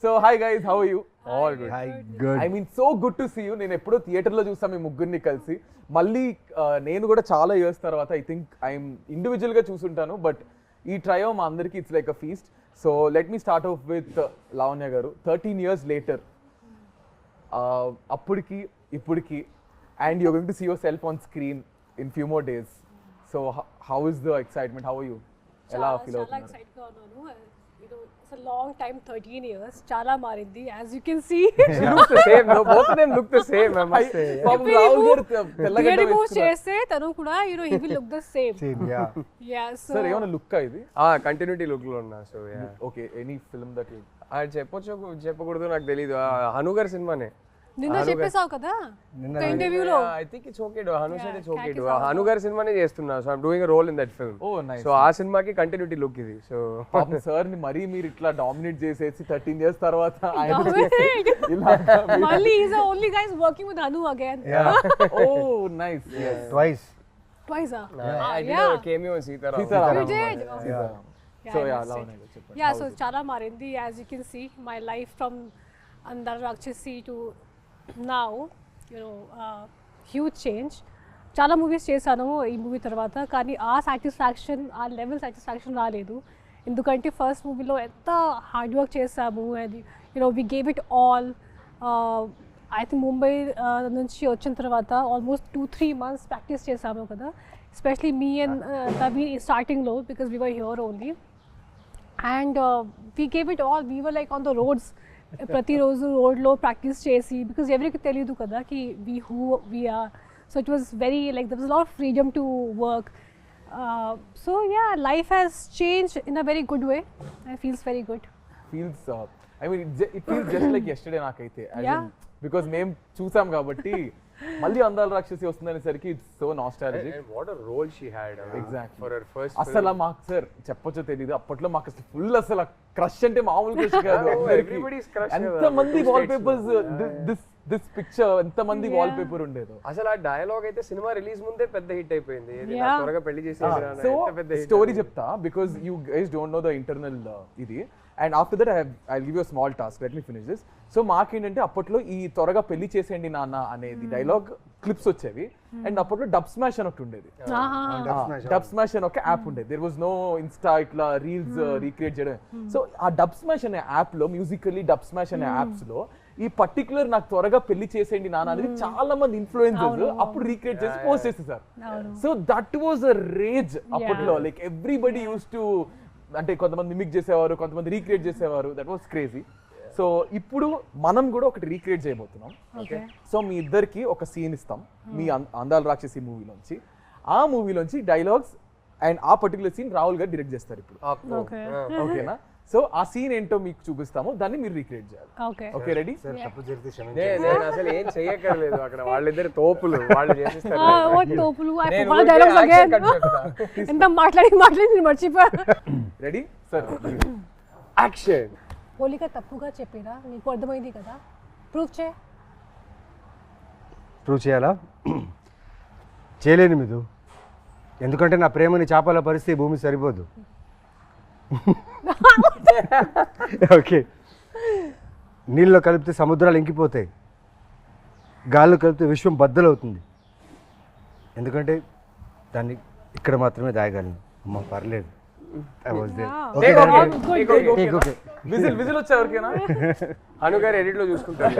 So hi guys, how are you? All good. Hi, good. I mean so good to see you. నేను ఎప్పుడో థియేటర్లో చూసాం మీ ముగ్గురిని కలిసి. మళ్ళీ నేను కూడా చాలా ఇయర్స్ తర్వాత ఐ థింక్ ఐఎమ్ ఇండివిజువల్గా చూసుంటాను, బట్ ఈ ట్రయో మా అందరికీ it's like a feast. So let me start of with Lavanya గారు. 13 years later, అప్పటికి ఇప్పటికి, and you're going to see yourself on screen in few more days. So how is the excitement? How are you? ఎలా feel చాలా అవుతున్నారు? Excite గా ఉన్నాను. It's a long time, 13 years. చాలా మారింది, as you can see. She looks the same. No, both of them look the same, I must say. పాపం రాహుల్ గారు తెల్లగడ్డ Beard remove వేసుకున్నారు. చేస్తే తను కూడా he will look the same. Same, yeah. Yeah, so sir ఏమైనా లుక్ ఇది? Continuity look లో ఉన్నా. So okay, any film that you చెప్పొచ్చు చెప్పకూడదు నాకు తెలీదు. హను గారి సినిమానే. నిన్న చెప్పేసావు కదా ఒక ఇంటర్వ్యూలో. I think it's okay do. Hanu side it's okay do. Hanu గారి సినిమానే చేస్తున్నా. So I'm doing a role in that film. Oh nice. So ఆ సినిమాకి కంటిన్యూటీ లుక్ ఇది. సో పాపం సార్ ని మరీ మీరు ఇట్లా డామినేట్ చేసేసి 13 years తర్వాత ఆయన మళ్ళీ he's the only guy working with Anu again. Oh nice. Twice. Twice. I did a cameo in Sitaram. You did? So yeah I Lavanya గారు చెప్పండి. Yeah, so చాలా మారింది, as you can see. My life from Andala Rakshasi to now, huge change. చాలా movies చేశాను ఈ movie తర్వాత, కానీ ఆ సాటిస్ఫాక్షన్, ఆ లెవెల్ సాటిస్ఫాక్షన్ రాలేదు. ఎందుకంటే ఫస్ట్ మూవీలో ఎంత హార్డ్ వర్క్ చేసాము, and we gave it all. I think Mumbai నుంచి వచ్చిన తర్వాత ఆల్మోస్ట్ 2-3 months ప్రాక్టీస్ చేసాము కదా, ఎస్పెషలీ మీ అండ్ నవీన్ స్టార్టింగ్లో, because we were here only. And we gave it all. We were like on the roads, ప్రతిరోజు రోడ్లో practice చేసి, బికాస్ ఎవరికి తెలియదు కదా కి who we are. So it was very like there was lot of freedom to work. So yeah, life has change in a very good way. I feels very good. Feels I mean it feels just like yesterday నాకైతే, because మేము చూసాం కాబట్టి. మళ్ళీ అందాల రాక్షసి వస్తుందనేసరికి it's so nostalgic. And what a role she had. Exactly. For her first అసలు మాకు sir చెప్పొచ్చో తెలియదు, అప్పట్లో మాకు అసలు ఫుల్ అసలు క్రష్ అంటే మామూలు క్రష్ కాదు. Everybody's crush. ఎంత మంది వాల్ పేపర్స్, దిస్ పిక్చర్ ఎంత మంది వాల్ పేపర్ ఉండేదో. అసలు ఆ డైలాగ్ అయితే సినిమా రిలీజ్ ముందే పెద్ద హిట్ అయిపోయింది. త్వరగా పెళ్లి చేసి సో స్టోరీ చెప్తా, because you guys don't know the internal ఇది. And after that I give you small task, let me finish this. So మాకేంటంటే అప్పట్లో ఈ త్వరగా పెళ్లి చేసేయండి నాన్న అనేది డైలాగ్ క్లిప్స్ వచ్చేవి. అండ్ అప్పట్లో డబ్ స్మాష్ అని ఒకటి ఉండేది. డబ్ స్మాష్ అని ఒక యాప్ ఉండేది. దేర్ వాజ్ నో ఇన్స్టా ఇట్లా రీల్స్ రీక్రియేట్ చేయడం. సో ఆ డబ్ స్మాష్ అనే యాప్ లో, మ్యూజికల్లీ డబ్ స్మాష్ అనే యాప్స్ లో ఈ పర్టికులర్ నాకు త్వరగా పెళ్లి చేసేయండి నాన్న అనేది చాలా మంది ఇన్ఫ్లుయెన్సర్స్ అప్పుడు రీక్రియేట్ చేసి పోస్ట్ చేసేసారు. So that was a rage అప్పట్లో. లైక్ ఎవ్రీబడి యూస్ టు, అంటే కొంతమంది మిమిక్ చేసేవారు, కొంతమంది రీక్రియేట్ చేసేవారు. That was crazy. సో ఇప్పుడు మనం కూడా ఒకటి రీక్రియేట్ చేయబోతున్నాం. సో మీ ఇద్దరికి ఒక సీన్ ఇస్తాం మీ అందాల రాక్షసి మూవీలోంచి. ఆ మూవీలోంచి డైలాగ్స్ అండ్ ఆ పర్టికులర్ సీన్ రాహుల్ గారు డైరెక్ట్ చేస్తారు ఇప్పుడు. ఓకేనా? సో ఆ సీన్ ఏంటో మీకు చూపిస్తాము, దాన్ని మీరు రీక్రియేట్ చేయాలి. Okay, ready? నేను అసలు ఏం చెయ్యక్కర్లేదు, అక్కడ వాళ్ళిద్దరు తోపులు, వాళ్ళు చేసేస్తారు. ఎంత మాట్లాడి మర్చిపోయా. Ready sir? యాక్షన్. పోలిక తప్పుగా చెప్పిరా, నీకు అర్థమైంది కదా, ప్రూవ్ చేయాలా? చేయలేను మీరు, ఎందుకంటే నా ప్రేమని చేపల పరిస్థితి భూమి సరిపోదు. ఓకే, నీళ్ళలో కలిపితే సముద్రాలు ఇంకిపోతాయి, గాల్లో కలిపితే విశ్వం బద్దలవుతుంది. ఎందుకంటే దాన్ని ఇక్కడ మాత్రమే దాయగలను. అమ్మ పర్లేదు. విజిల్ వచ్చా ఎవరికైనా? హను గారు ఎడిట్ లో చూసుకుంటారు.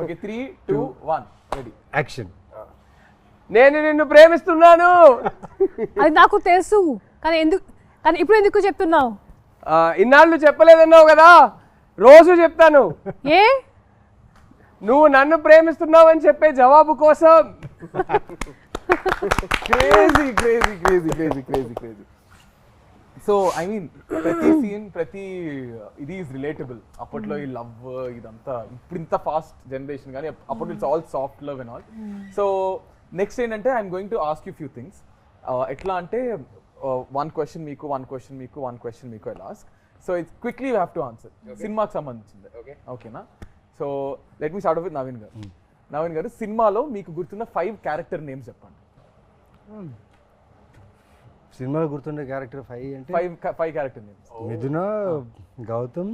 Okay, 3, 2, 1 ready, action. నేను నిన్ను ప్రేమిస్తున్నాను. అది నాకు తెలుసు, కానీ ఇప్పుడు ఎందుకు చెప్తున్నావు? ఇన్నాళ్ళు చెప్పలేదన్నావు కదా, రోజు చెప్తాను. ఏ? నువ్వు నన్ను ప్రేమిస్తున్నావు అని చెప్పే జవాబు కోసం. Crazy crazy crazy crazy crazy crazy. So I mean ప్రతి సీన్, ప్రతి ఇది ఈజ్ రిలేటబుల్. అప్పట్లో ఈ లవ్ ఇదంతా, ఇప్పుడు ఇంత ఫాస్ట్ జనరేషన్, కానీ అప్పట్లో it's all soft love and all. So next ఏంటంటే I'm going to ask you few things. ఎట్లా అంటే one question మీకు, one question మీకు, one question మీకు I'll ask. So it's quickly you have to answer. సినిమాకి సంబంధించింది. ఓకేనా? So let me start of with Naveen గారు. నవీన్ గారు, సినిమాలో మీకు గుర్తున్న 5 క్యారెక్టర్ నేమ్స్ చెప్పండి. సినిమాలో గుర్తుండే క్యారెక్టర్ 5 అంటే 5 క్యారెక్టర్ నేమ్స్. మిథున, గౌతమ్,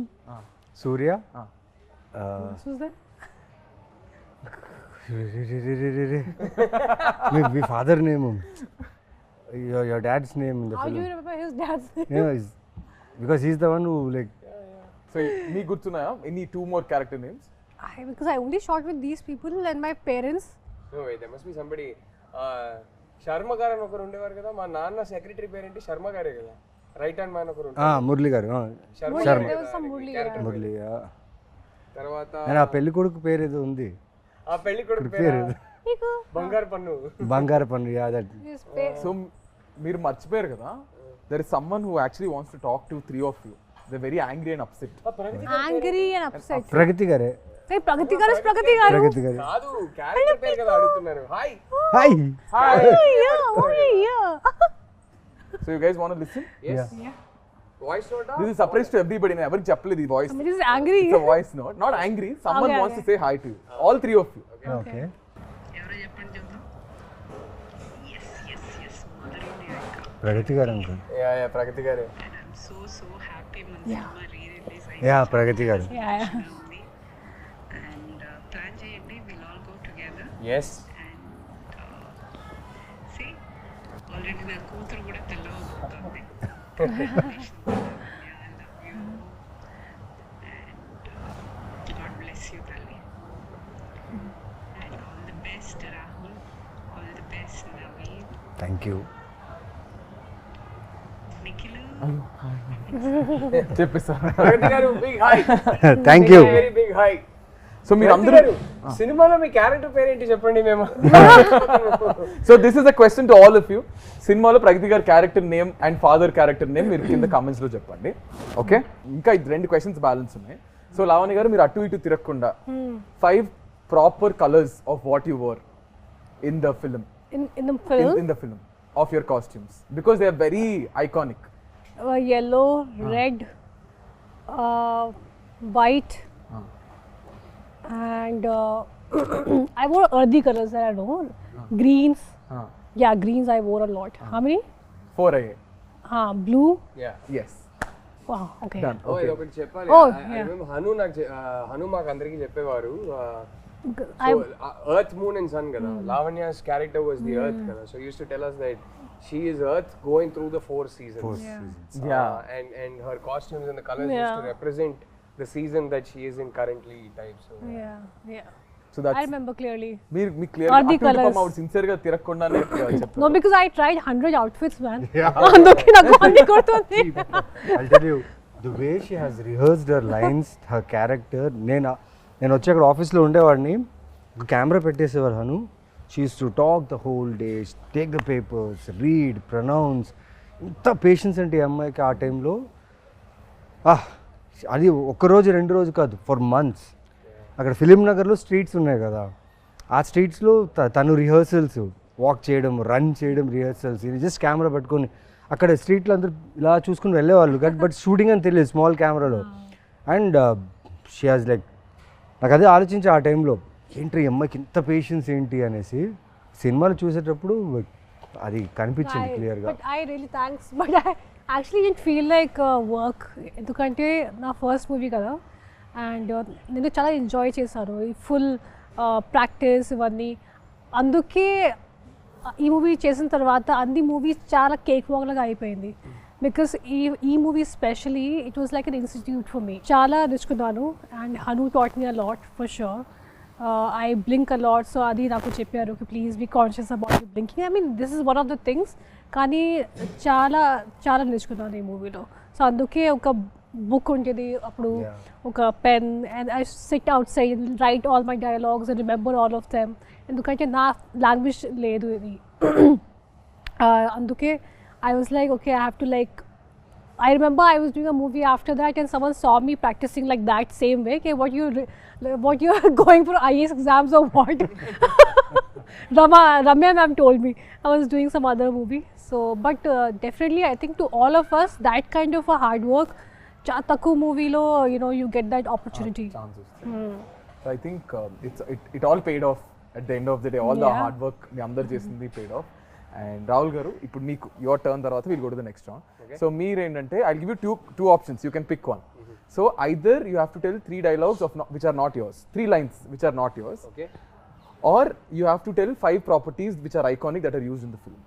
సూర్య Who's that? Me father name your dad's name in the How do film. you remember his dad's name? Because he's the one who like so మీకు గుర్తున్నాయా any 2 more character names? Because I only shot with these people and my parents. No, wait, there must be somebody. Sharma గారు అని ఒకరు ఉండేవారు కదా, మా నాన్న secretary పేరేంటి శర్మ గారే కదా, రైట్ హ్యాండ్ మ్యాన్ ఒకరు ఉంటారు. మురళి గారు Sharma There was some Murli. Murali తర్వాత నేను ఆ పెళ్లి కొడుకు పేరు ఏదో ఉంది, ఆ పెళ్లి కొడుకు పేరు Niku. బంగారు పన్ను. బంగారు పన్ను. That His parents. సో మీరు మర్చిపోయారు కదా, there is someone who actually wants to talk to 3 of you. They're very angry and upset. Angry and upset. ప్రగతి గారే. Hey, Pragati garu is Pragati garu. ప్రగతి గారు. కాదు, క్యారెక్టర్ పేరు కదా అడుగుతున్నారు. Hi hi. Yeah. So you guys want to listen? yes voice note. This is surprise to everybody. నేను ఎవరికి చెప్పలేదు ఈ voice. This is angry. It's a voice note. Not angry. Someone Okay, wants to say hi to you. All 3 of you. Okay. ప్రగతి గారు uncle. Yeah ప్రగతి గారు. So happy మన cinema re-release yeah ప్రగతి garu. Yeah. ఉంది and plan చేయండి, we'll all go together yes and see already నా కూతురు కూడా తెల్లవబోతుంది. I love you and God bless you తల్లి and all the best Rahul, all the best Naveen, thank you. Nikhilu. చెప్పేసా. ప్రగతి గారు big hi. Thank you. Very big hi. So మీరు అందరూ సినిమాలో మీ క్యారెక్టర్ పేరేంటి చెప్పండి మేము. So this is a question to all of you. సినిమాలో ప్రగతి గారి character name and father character name మీరు కింద కామెంట్స్ లో చెప్పండి. ఓకే, ఇంకా 2 questions బ్యాలెన్స్ ఉన్నాయి. సో లావణ్య గారు మీరు అటు ఇటు తిరగకుండా 5 proper colours of what you wore in the film. In the film, in the film of your costumes, because they are very iconic. Yellow, red, white, and I wore earthy colors that I know. Greens. Yeah, greens I wore a lot. How many? 4 అయ్యాయి. Blue. Yeah Yes, Wow. Okay. done. ఓ Okay. ఇది ఒకటి చెప్పాలి. Oh, I remember Hanu నాకు హను మాకు అందరికీ చెప్పేవారు. I earth moon and sun కదా, Lavanya's character was the earth కదా, so use to tell us that she is earth going through the 4 seasons. Yeah. And her costumes and the colors used to Yeah. represent the season that she is in currently type. So yeah. So that's I remember clearly. మీరు మీ clear Or the colours. Sincere గా తిరగకుండానే చెప్పారు. No, because I tried 100 outfits, man. అందుకే నాకు అన్ని కొడుతుంది. I'll tell you, the way she has rehearsed her lines, her character. నేను వచ్చి అక్కడ ఆఫీస్లో ఉండేవాడిని, కెమెరా పెట్టేసేవారు Hanu. She use to talk the whole day, take the papers, read, pronounce. ఇంత పేషెన్స్ అంటే ఈ అమ్మాయికి ఆ టైంలో. అది ఒక్కరోజు 2 రోజు కాదు, ఫర్ మంత్స్. అక్కడ ఫిలిం నగర్లో స్ట్రీట్స్ ఉన్నాయి కదా, ఆ స్ట్రీట్స్లో తను రిహర్సల్స్, వాక్ చేయడం, రన్ చేయడం, రిహర్సల్స్. ఇది జస్ట్ కెమెరా పట్టుకొని అక్కడ స్ట్రీట్లో అందరూ ఇలా చూసుకుని వెళ్ళేవాళ్ళు, బట్ షూటింగ్ అని తెలియదు స్మాల్ కెమెరాలో. అండ్ షీ హాజ్ లైక్, నాకు అదే ఆలోచించి ఆ టైంలో, ఏంటి ఈ అమ్మాయికి ఇంత పేషెన్స్ ఏంటి అనేసి. సినిమాలు చూసేటప్పుడు అది కనిపించింది క్లియర్గా. But I really thanks. But I actually didn't feel like work. ఎందుకంటే నా ఫస్ట్ మూవీ కదా, అండ్ నేను చాలా ఎంజాయ్ చేశాను ఈ ఫుల్ ప్రాక్టీస్ ఇవన్నీ. అందుకే ఈ మూవీ చేసిన తర్వాత అన్ని మూవీస్ చాలా కేక్ వాక్ లాగా అయిపోయింది. బికాస్ ఈ movie specially it was like an institute for me. చాలా నేర్చుకున్నాను and Hanu taught me a lot for sure. I blink a lot, so అది నాకు చెప్పారు please be conscious about blinking. I mean this is one of the things. కానీ చాలా చాలా నేర్చుకున్నాను ఈ మూవీలో. సో అందుకే ఒక బుక్ ఉంటుంది అప్పుడు, ఒక pen, and I SIT out side right all my dialogues and remember all of them. ఎందుకంటే నా లాంగ్వేజ్ లేదు ఇది. అందుకే I was like, okay, I have to like, I remember I was doing a movie after that and someone saw me practicing like that same way. Okay, what you are going for IAS exams or what? Ramya ma'am told me I was doing some other movie. So, but definitely I think to all of us, that kind of a hard work, Chataku movie lo, you know, you get that opportunity. So I think it all paid off at the end of the day. All the hard work మీ అందరు చేసింది paid off. And Rahul garu, ఇప్పుడు మీకు your turn తర్వాత will go to the next round. So మీరు ఏంటంటే I give you two options, you can pick one. So either you have to tell 3 dialogues which are not yours, 3 lines which are not yours, Okay. or you have to tell 5 properties which are iconic that are used in the film.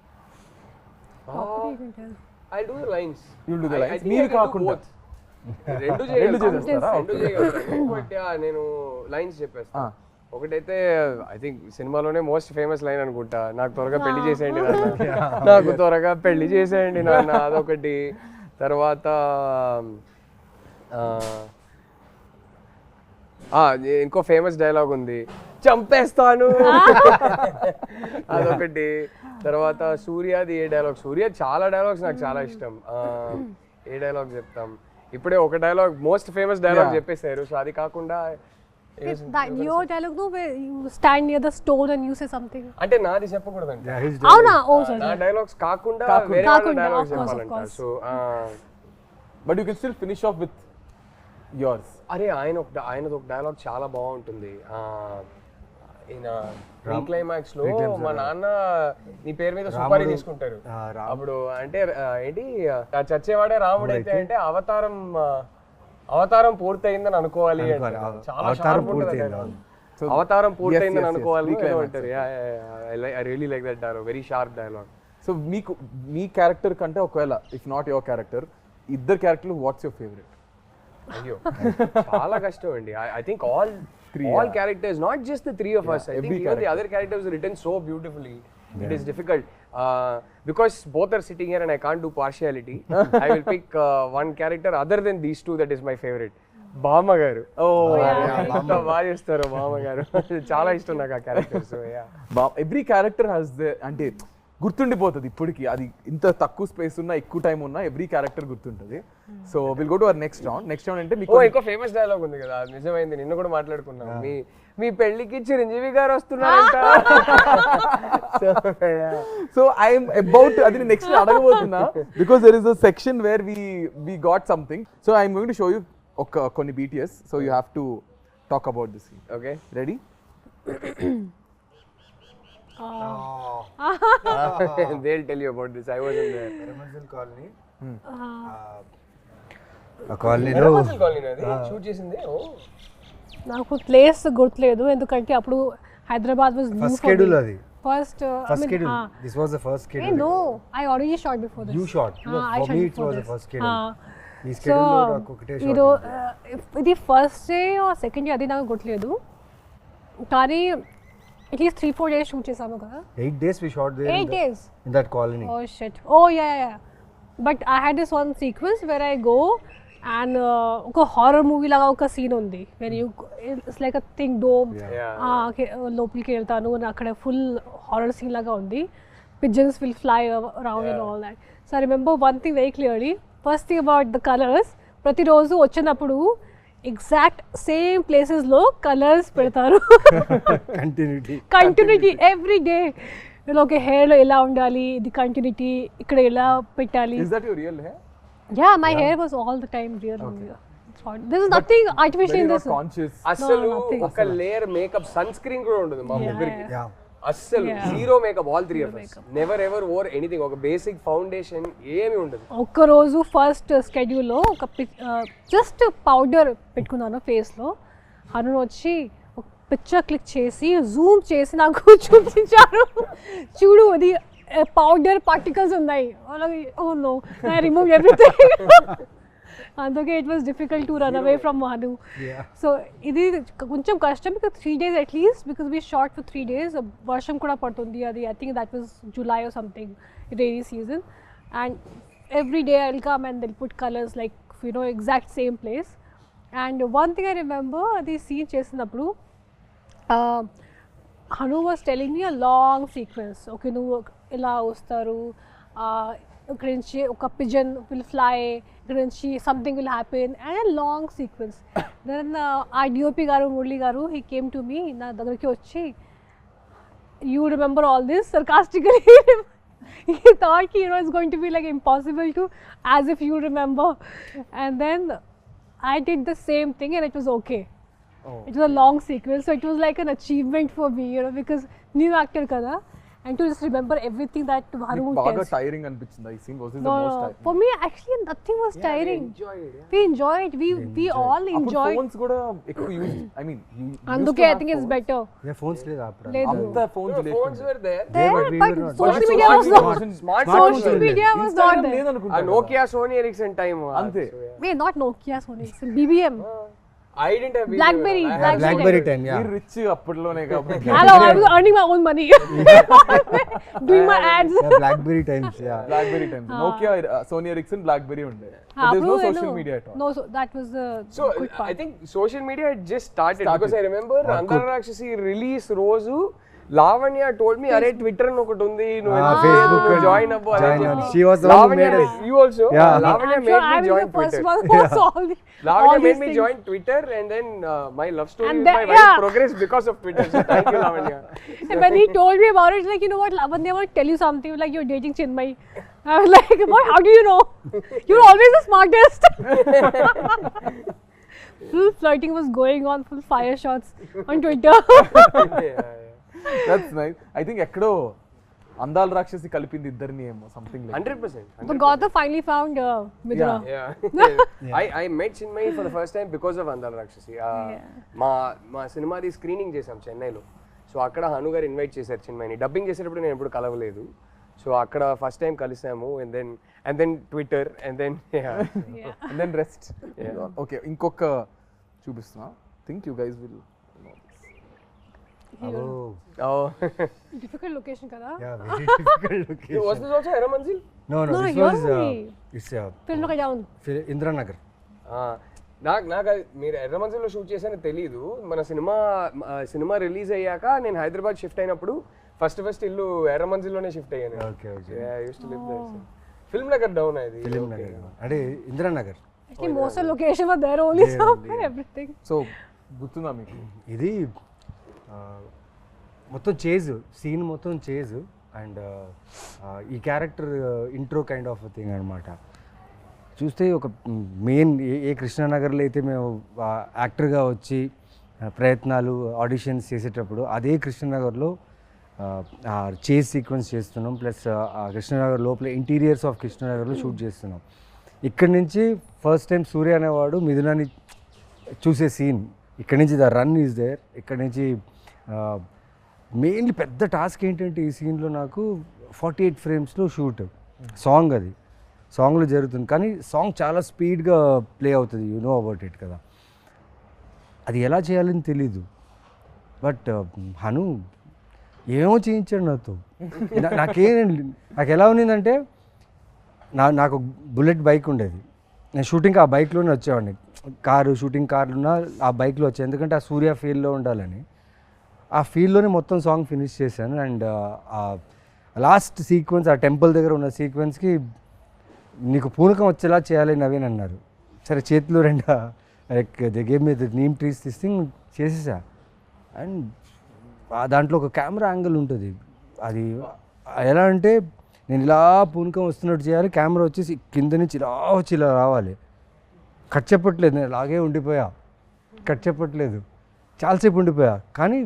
Property you can tell. I'll do the lines. You'll do the I lines. think I మీరు can do కాకుండా both. రెండు రెండు చేయగలుగుతాను. చేసేస్తారా? రెండు చేయగలుగుతాను. But నేను lines చెప్పేస్తాను. ఒకటైతే ఐ థింక్ సినిమాలోనే మోస్ట్ ఫేమస్ లైన్ అనుకుంటా, నాకు త్వరగా పెళ్లి చేసేయండి నాన్న, నాకు త్వరగా పెళ్లి చేసేయండి నాన్న, అదొకటి. తర్వాత ఇంకో ఫేమస్ డైలాగ్ ఉంది, చంపేస్తాను, అదొకటి. తర్వాత సూర్యాది ఏ డైలాగ్, సూర్య చాలా డైలాగ్స్ నాకు చాలా ఇష్టం. ఏ డైలాగ్ చెప్తాం, ఇప్పుడే ఒక డైలాగ్ మోస్ట్ ఫేమస్ డైలాగ్ చెప్పేశారు, సో అది కాకుండా That your dialogue, no, where you stand near the stone and you say something. అంటే నాది చెప్పకూడదంట, అవునా? ఓ సారీ. నా డైలాగ్స్ కాకుండా కాకుండా. వేరే వాళ్ళ కాకుండా, dialogues of course, of చెప్పాలంట. course. So But you can still finish off with yours. అరే ఆయనది ఒక డైలాగ్ చాలా బాగుంటుంది. ఈయన క్లైమాక్స్ లో మా నాన్న నీ పేరు మీద సుపారీ తీసుకుంటారు, అప్పుడు అంటే ఏంటి చచ్చేవాడే రాముడు అయితే అంటే అవతారం పూర్తయిందని అనుకోవాలి అంటారు. చాలా షార్ప్ ఉంటుంది dialogue. అవతారం పూర్తయిందని అనుకోవాలి అంటారు. I really like that dialogue, very sharp dialogue. So మీకు మీ క్యారెక్టర్ కంటే ఒకవేళ ఇఫ్ నాట్ యువర్ క్యారెక్టర్, ఇద్దరు క్యారెక్టర్లు వాట్స్ యువర్ ఫేవరెట్? అయ్యో చాలా కష్టం అండి. I think all characters, not just the 3 of us. I think even the other characters are written so beautifully. It is difficult because both are sitting here and I can't do partiality. I will pick one character other than these 2 that is my favorite. బామ్మ గారు. ఎంత బాగా చేస్తారు బామ్మ గారు, చాలా ఇష్టం నాకు ఆ character. So every character has the అంటే గుర్తుండిపోతుంది ఇప్పటికి, అది ఇంత తక్కువ స్పేస్ ఉన్నా ఎక్కువ టైం ఉన్నా ఎవ్రీ క్యారెక్టర్ గుర్తుంటుంది. So will go to our next round. Next round అంటే మీకు ఇంకో ఫేమస్ డైలాగ్ ఉంది కదా, అది నిజమైంది, నిన్న కూడా మాట్లాడుకున్నాం. మీ పెళ్లికి చిరంజీవి గారు వస్తున్నారంట. సో ఐఎమ్ అబౌట్ అది నెక్స్ట్ అడగబోతున్నా, because there is a section where we got something. So I'm going to show you కొన్ని BTS. So you have to talk about this. Okay, ready? They'll tell you about this. I wasn't there. Permanent colony. ఆ కాలనీలో shoot చేసింది. నాకు place గుర్తులేదు, ఎందుకంటే అప్పుడు Hyderabad was new first schedule అది. First schedule. This was the first schedule. No, I already shot before this. You shot. I For me it was the first schedule. ఈ so schedule లో నాకు ఒకటే shot. ఇది first day second day అది నాకు గుర్తులేదు, కానీ అట్లీస్ట్ 3-4 days షూట్ చేసాము కదా. 8 days we shot there. 8 days in that colony. Oh shit. Oh yeah. But I had this one sequence where I go and ఒక హారర్ మూవీ లాగా ఒక scene ఉంది, when you it's like a thing dome, లోపలికి వెళ్తాను అక్కడ full horror scene లాగా ఉంది, pigeons will fly around and all that. So I remember one thing very clearly, first thing about the colours, ప్రతిరోజు వచ్చినప్పుడు ఎగ్జాక్ట్ సేమ్ ప్లేసెస్లో colours పెడతారు. Continuity every day. Okay, హెయిర్లో ఎలా ఉండాలి, ఇది కంటిన్యూటీ, ఇక్కడ ఎలా పెట్టాలి. Is that your real hair? Yeah, my hair was all the time real. There is nothing artificial in this. Conscious. అసలు ఒక లేయర్ మేకప్, సన్ స్క్రీన్ కూడా ఉండదు మా ముగ్గురికి. అస్సలు zero makeup, all 3 of us. Never ever wore anything. ఒక basic foundation ఏమీ ఉండదు. ఒక్క రోజు ఫస్ట్ స్కెడ్యూల్లో ఒక జస్ట్ పౌడర్ పెట్టుకున్నాను ఫేస్లో. హను వచ్చి ఒక పిక్చర్ క్లిక్ చేసి జూమ్ చేసి నాకు చూపించారు, చూడు అది పౌడర్ పార్టికల్స్ ఉన్నాయి. Oh no, I remove everything. అందుకే it was difficult to run away from Hanu. So ఇది కొంచెం కష్టం, because 3 days at least, because we shot for 3 days. వర్షం కూడా పడుతుంది, అది I think that was July or something, rainy season. And every day I will come and they'll put colours like exact same place. And one thing I remember, అది scene చేసినప్పుడు Hanu was telling me a long sequence. Okay, నువ్వు ఇలా వస్తారు, ఇక్కడ నుంచి ఒక pigeon will fly, ఇక్కడ నుంచి something will happen, and long sequence. Then ఆ డిఓపి గారు, మురళి గారు, హీ కేమ్ టు మీ, నా దగ్గరికి వచ్చి, you remember all this sarcastically. He thought it's going to be like impossible to, as if you remember. And then I did the same thing and it was okay. It was a long sequence, so it was like an achievement for me, because new actor kada. and to just remember everything that Hanu బాగా tells. Tiring అనిపించింది ఈ scene was this the No, most no. Tiring For me, actually, nothing was tiring. We enjoyed. We all enjoyed. Phones కూడా ఎక్కువ use I mean Anduke, I think it's better. Yeah, phones లేదా అప్పుడు లేదు. అంత phones Phones were there. There, but we but were not. social media was not. Smartphones Social were media was not there. లేదనుకుంటా Nokia, Sony Ericsson time. అంతే. Wait, not Nokia, Sony. It's BBM. I didn't have Blackberry. I had BlackBerry time, yeah. మీరు rich అప్పట్లోనే కాబట్టి Hello, I was earning my own money. Doing my ads. Yeah, BlackBerry times, yeah. BlackBerry time Nokia Sony Ericsson BlackBerry ఉండే हाँ, there no no, social media at all No, so that was the So good part. I think social media had just started because I remember Andala Rakshasi release రోజు Lavanya told me, "Arey Twitter no ఒకటి ఉంది, నువ్వు Facebook and join అవ్వు అని join చెప్పి." on. She was the one who Lavanya, made us. you also? Yeah. Lavanya I'm made sure me I was join the first Twitter. one who saw all the Lavanya all made these me things. join Twitter, and then my love story And with then- my wife yeah. progressed because of Twitter. So thank you, Lavanya. And when he told me about it, like, you know what, Lavanya, I want to tell you something, like, you're dating Chinmay. I was like, what, how do you know? You're always the smartest. Full flirting was going on, full fire shots on Twitter. That's nice I think ఎక్కడో అందాల రాక్షసి కలిపింది ఇద్దరిని ఏమో something like 100%. But Gautam finally found Mithra. Yeah. I met Chinmay for the first time because of Andala Rakshasi. మా సినిమాది screening చేసాం చెన్నైలో. So అక్కడ హను గారు ఇన్వైట్ చేశారు చిన్మయిని. డబ్బింగ్ చేసేటప్పుడు నేను ఎప్పుడు కలవలేదు. సో అక్కడ ఫస్ట్ టైం కలిసాము and then Twitter and then and then rest okay ఇంకొక చూపిస్తున్నా think you guys will Oh. Difficult location, kada? Yeah, very difficult location. Was this also Era Manzil? No, No, this here was only. it's Film look down. Indranagar. నాకు మీరు ఎర్రమంజిల్లో shoot చేసానో తెలీదు. మన cinema release అయ్యాక నేను Hyderabad shift అయినప్పుడు first ఇల్లు ఎర్రమంజిల్లోనే shift అయ్యాను. Okay. Film Nagar down అది. Film Nagar. అంటే Indranagar. Actually, most of the location were there only, so everything. So గుర్తుందా మీకు ఇది మొత్తం చేజ్ సీన్ మొత్తం చేజ్ అండ్ ఈ character intro kind of thing అనమాట. చూస్తే ఒక మెయిన్ ఏ కృష్ణానగర్లో అయితే మేము యాక్టర్గా వచ్చి ప్రయత్నాలు ఆడిషన్స్ చేసేటప్పుడు అదే కృష్ణానగర్లో చేజ్ సీక్వెన్స్ చేస్తున్నాం. ప్లస్ కృష్ణానగర్ లోపల ఇంటీరియర్స్ ఆఫ్ కృష్ణానగర్లో షూట్ చేస్తున్నాం. ఇక్కడి నుంచి ఫస్ట్ టైం సూర్య అనేవాడు మిథునాన్ని చూసే సీన్. ఇక్కడి నుంచి ద రన్ ఈజ్ దేర్. ఇక్కడి నుంచి మెయిన్లీ పెద్ద టాస్క్ ఏంటంటే ఈ సీన్లో నాకు 48 ఫ్రేమ్స్లో షూట్ సాంగ్. అది సాంగ్లో జరుగుతుంది కానీ సాంగ్ చాలా స్పీడ్గా ప్లే అవుతుంది. యు నో అబౌట్ ఇట్ కదా. అది ఎలా చేయాలని తెలీదు. బట్ హను ఏమో చేయించాడు నాతో. నాకు ఎలా ఉన్నిందంటే నాకు బుల్లెట్ బైక్ ఉండేది. నేను షూటింగ్ ఆ బైక్లోనే వచ్చేవాడిని. షూటింగ్ కార్లున్నా ఆ బైక్లో వచ్చాను. ఎందుకంటే ఆ సూర్య ఫీల్డ్లో ఉండాలని. ఆ ఫీల్డ్లోనే మొత్తం సాంగ్ ఫినిష్ చేశాను. అండ్ లాస్ట్ సీక్వెన్స్ ఆ టెంపుల్ దగ్గర ఉన్న సీక్వెన్స్కి నీకు పూనకం వచ్చేలా చేయాలి నవీన్ అన్నారు. సరే చేతిలో దే గేమ్ మీద నీమ్ ట్రీస్ తీసి చేసేసా. అండ్ దాంట్లో ఒక కెమెరా యాంగిల్ ఉంటుంది. అది ఎలా అంటే నేను ఇలా పూనకం వస్తున్నట్టు చేయాలి. కెమెరా వచ్చేసి కింద నుంచి ఇలా వచ్చి ఇలా రావాలి. కట్ చెప్పట్లేదు. నేను అలాగే ఉండిపోయా. కట్ చెప్పట్లేదు. చాలాసేపు ఉండిపోయా. కానీ